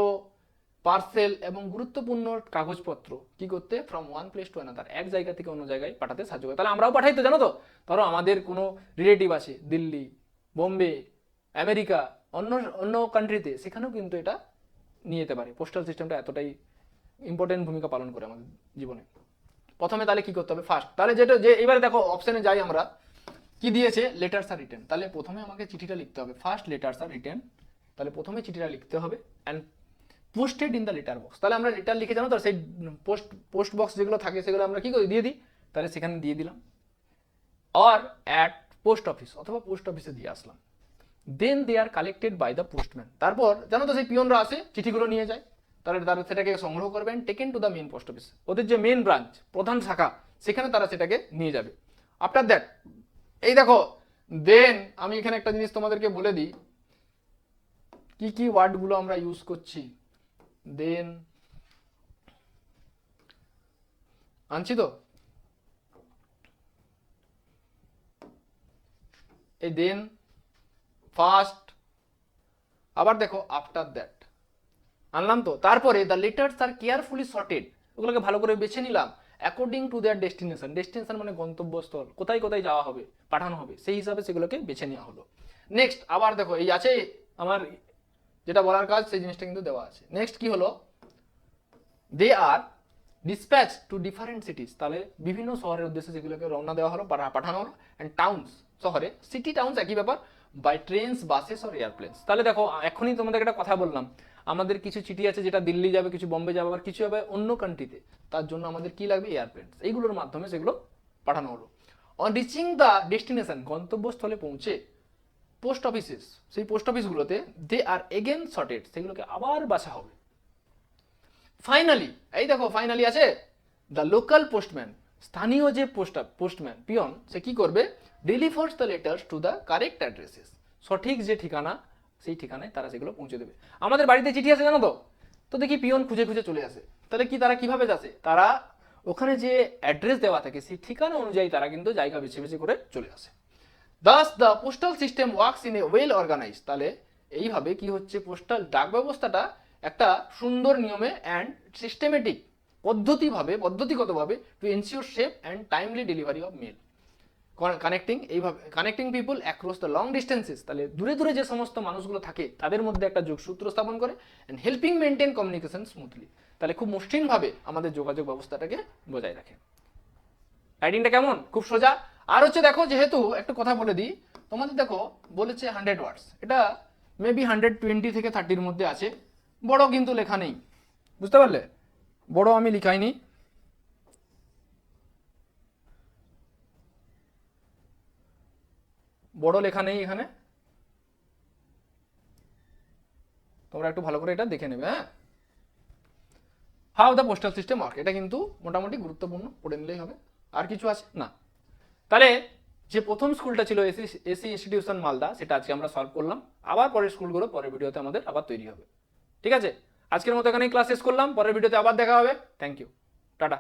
পার্সেল এবং গুরুত্বপূর্ণ কাগজপত্র কি করতে, from one place to another, এক জায়গা থেকে অন্য জায়গায় পাঠাতে সাহায্য করে। তাহলে আমরাও পাঠাই তো, জানো তো। ধরো আমাদের কোনো রিলেটিভ আছে দিল্লি, বোম্বে, আমেরিকা, অন্য অন্য কান্ট্রিতে, সেখানেও কিন্তু এটা নিয়ে যেতে পারে। পোস্টাল সিস্টেমটা এতটাই ইম্পর্টেন্ট ভূমিকা পালন করে আমাদের জীবনে। প্রথমে তাহলে কি করতে হবে, ফার্স্ট, তাহলে যেটা যে এবারে দেখো অপশনে যাই আমরা, কি দিয়েছে, লেটার্স আর রিটেন। তাহলে প্রথমে আমাকে চিঠিটা লিখতে হবে, ফার্স্ট লেটার্স আর রিটেন। তাহলে প্রথমে চিঠিটা লিখতে হবে and posted in the letter box. তাহলে আমরা লেটার লিখে জানো তো, সেই পোস্ট বক্স যেগুলো থাকে সেগুলো আমরা কি করি, দিয়ে দিই। তাহলে সেখানে দিয়ে দিলাম, আর অ্যাট পোস্ট অফিস, অথবা পোস্ট অফিসে দিয়ে আসলাম। দেন দে আর কালেক্টেড বাই দ্য পোস্টম্যান। তারপর জানো তো সেই পিয়নরা আসে, চিঠিগুলো নিয়ে যায়। তাহলে তারা সেটাকে সংগ্রহ করবেন, taken to the main post office, ওদের যে মেন ব্রাঞ্চ, প্রধান শাখা, সেখানে তারা সেটাকে নিয়ে যাবে। আফটার দ্যাট, এই দেখো, দেন আমি এখানে একটা জিনিস তোমাদেরকে বলে দিই, কি কি ওয়ার্ডগুলো আমরা ইউজ করছি। দেন আনছি তো, এই দেন, ফার্স্ট, আবার দেখো আফটার দ্যাট, আনলাম তো। তারপরে the letters are carefully sorted, ওগুলোকে ভালো করে বেছে নিলাম according to their destination. Destination মানে গন্তব্যস্থল, কোথায় কোথায় যাওয়া হবে, পাঠানো হবে, সেই হিসাবে সেগুলোকে বেছে নেওয়া হলো। নেক্সট আবার দেখো, এই আছে আমার যেটা বলার কাজ, সেই জিনিসটা কিন্তু দেওয়া আছে। নেক্সট কি হলো, দে আর ডিসপ্যাচ টু ডিফারেন্ট সিটিজ। তাহলে বিভিন্ন শহরের উদ্দেশ্যে সেগুলোকে রওনা দেওয়া হলো, পাঠানো হলো। অ্যান্ড টাউনস, শহরে, সিটি টাউনস একই ব্যাপার, বাই ট্রেনস, বাসেস আর এয়ারপ্লেনস। তাহলে দেখো এখনই তোমাদের একটা কথা বললাম, আমাদের কিছু চিঠি আছে যেটা দিল্লি যাবে, কিছু বম্বে যাবে, আবার কিছু যাবে অন্য কান্ট্রিতে। তার জন্য আমাদের কি লাগবে, এয়ারপ্লেনস। এইগুলোর মাধ্যমে সেগুলো পাঠানো হলো। অন রিচিং দ্য ডেস্টিনেশন, গন্তব্যস্থলে পৌঁছে, পোস্ট অফিসেস, সেই পোস্ট অফিসগুলোতে দে আর এগেন সর্টেড, সেগুলোকে আবার বাছা হবে। ফাইনালি, এই দেখো ফাইনালি আছে, দ্য লোকাল পোস্টম্যান, স্থানীয় যে পোস্টম্যান, পিয়ন, সে কি করবে, delivers the letters to the correct addresses. সঠিক যে ঠিকানা, সেই ঠিকানায় তারা সেগুলো পৌঁছে দেবে। আমাদের বাড়িতে চিঠি আছে জানো তো, তো দেখি পিয়ন খুঁজে খুঁজে চলে আসে। তাহলে কি তারা কিভাবে যাচ্ছে, তারা ওখানে যে অ্যাড্রেস দেওয়া থাকে সেই ঠিকানা অনুযায়ী তারা কিন্তু জায়গা বেছে বেছে করে চলে আসে। Thus the postal system works in a well organise. তাহলে এইভাবে কি হচ্ছে, পোস্টাল ডাক ব্যবস্থাটা একটা সুন্দর নিয়মে অ্যান্ড সিস্টেমেটিক পদ্ধতিগতভাবে to ensure safe and timely delivery of mail, connecting people across the long distances. তাহলে দূরে দূরে যে সমস্ত মানুষগুলো থাকে তাদের মধ্যে একটা যোগসূত্র স্থাপন করে, and helping maintain communication smoothly. তাহলে খুব মসৃণভাবে আমাদের যোগাযোগ ব্যবস্থাটাকে বজায় রাখে। রাইটিংটা কেমন, খুব সোজা। আর হচ্ছে দেখো, যেহেতু একটা কথা বলে দিই তোমাদের, দেখো বলেছে 100 ওয়ার্ডস, এটা মেবি 120 থেকে 30-র মধ্যে আছে, বড় কিন্তু লেখা নেই, বুঝতে পারলে, বড় আমি লিখাইনি। বড় লেখা নেই এখানে, তোমরা একটু ভালো করে এটা দেখে নেবে। হ্যাঁ, how the postal system work, এটা কিন্তু মোটামুটি গুরুত্বপূর্ণ, পড়ে নিলেই হবে। আর কিছু আছে না। তাহলে যে প্রথম স্কুলটা ছিল এসি ইনস্টিটিউশন মালদা, সেটা আজকে আমরা সলভ করলাম। আবার পরের স্কুলগুলো পরের ভিডিওতে আমাদের আবার তৈরি হবে। ঠিক আছে, আজকের মতো এখানেই ক্লাস শেষ করলাম, পরের ভিডিওতে আবার দেখা হবে। Thank you, tata.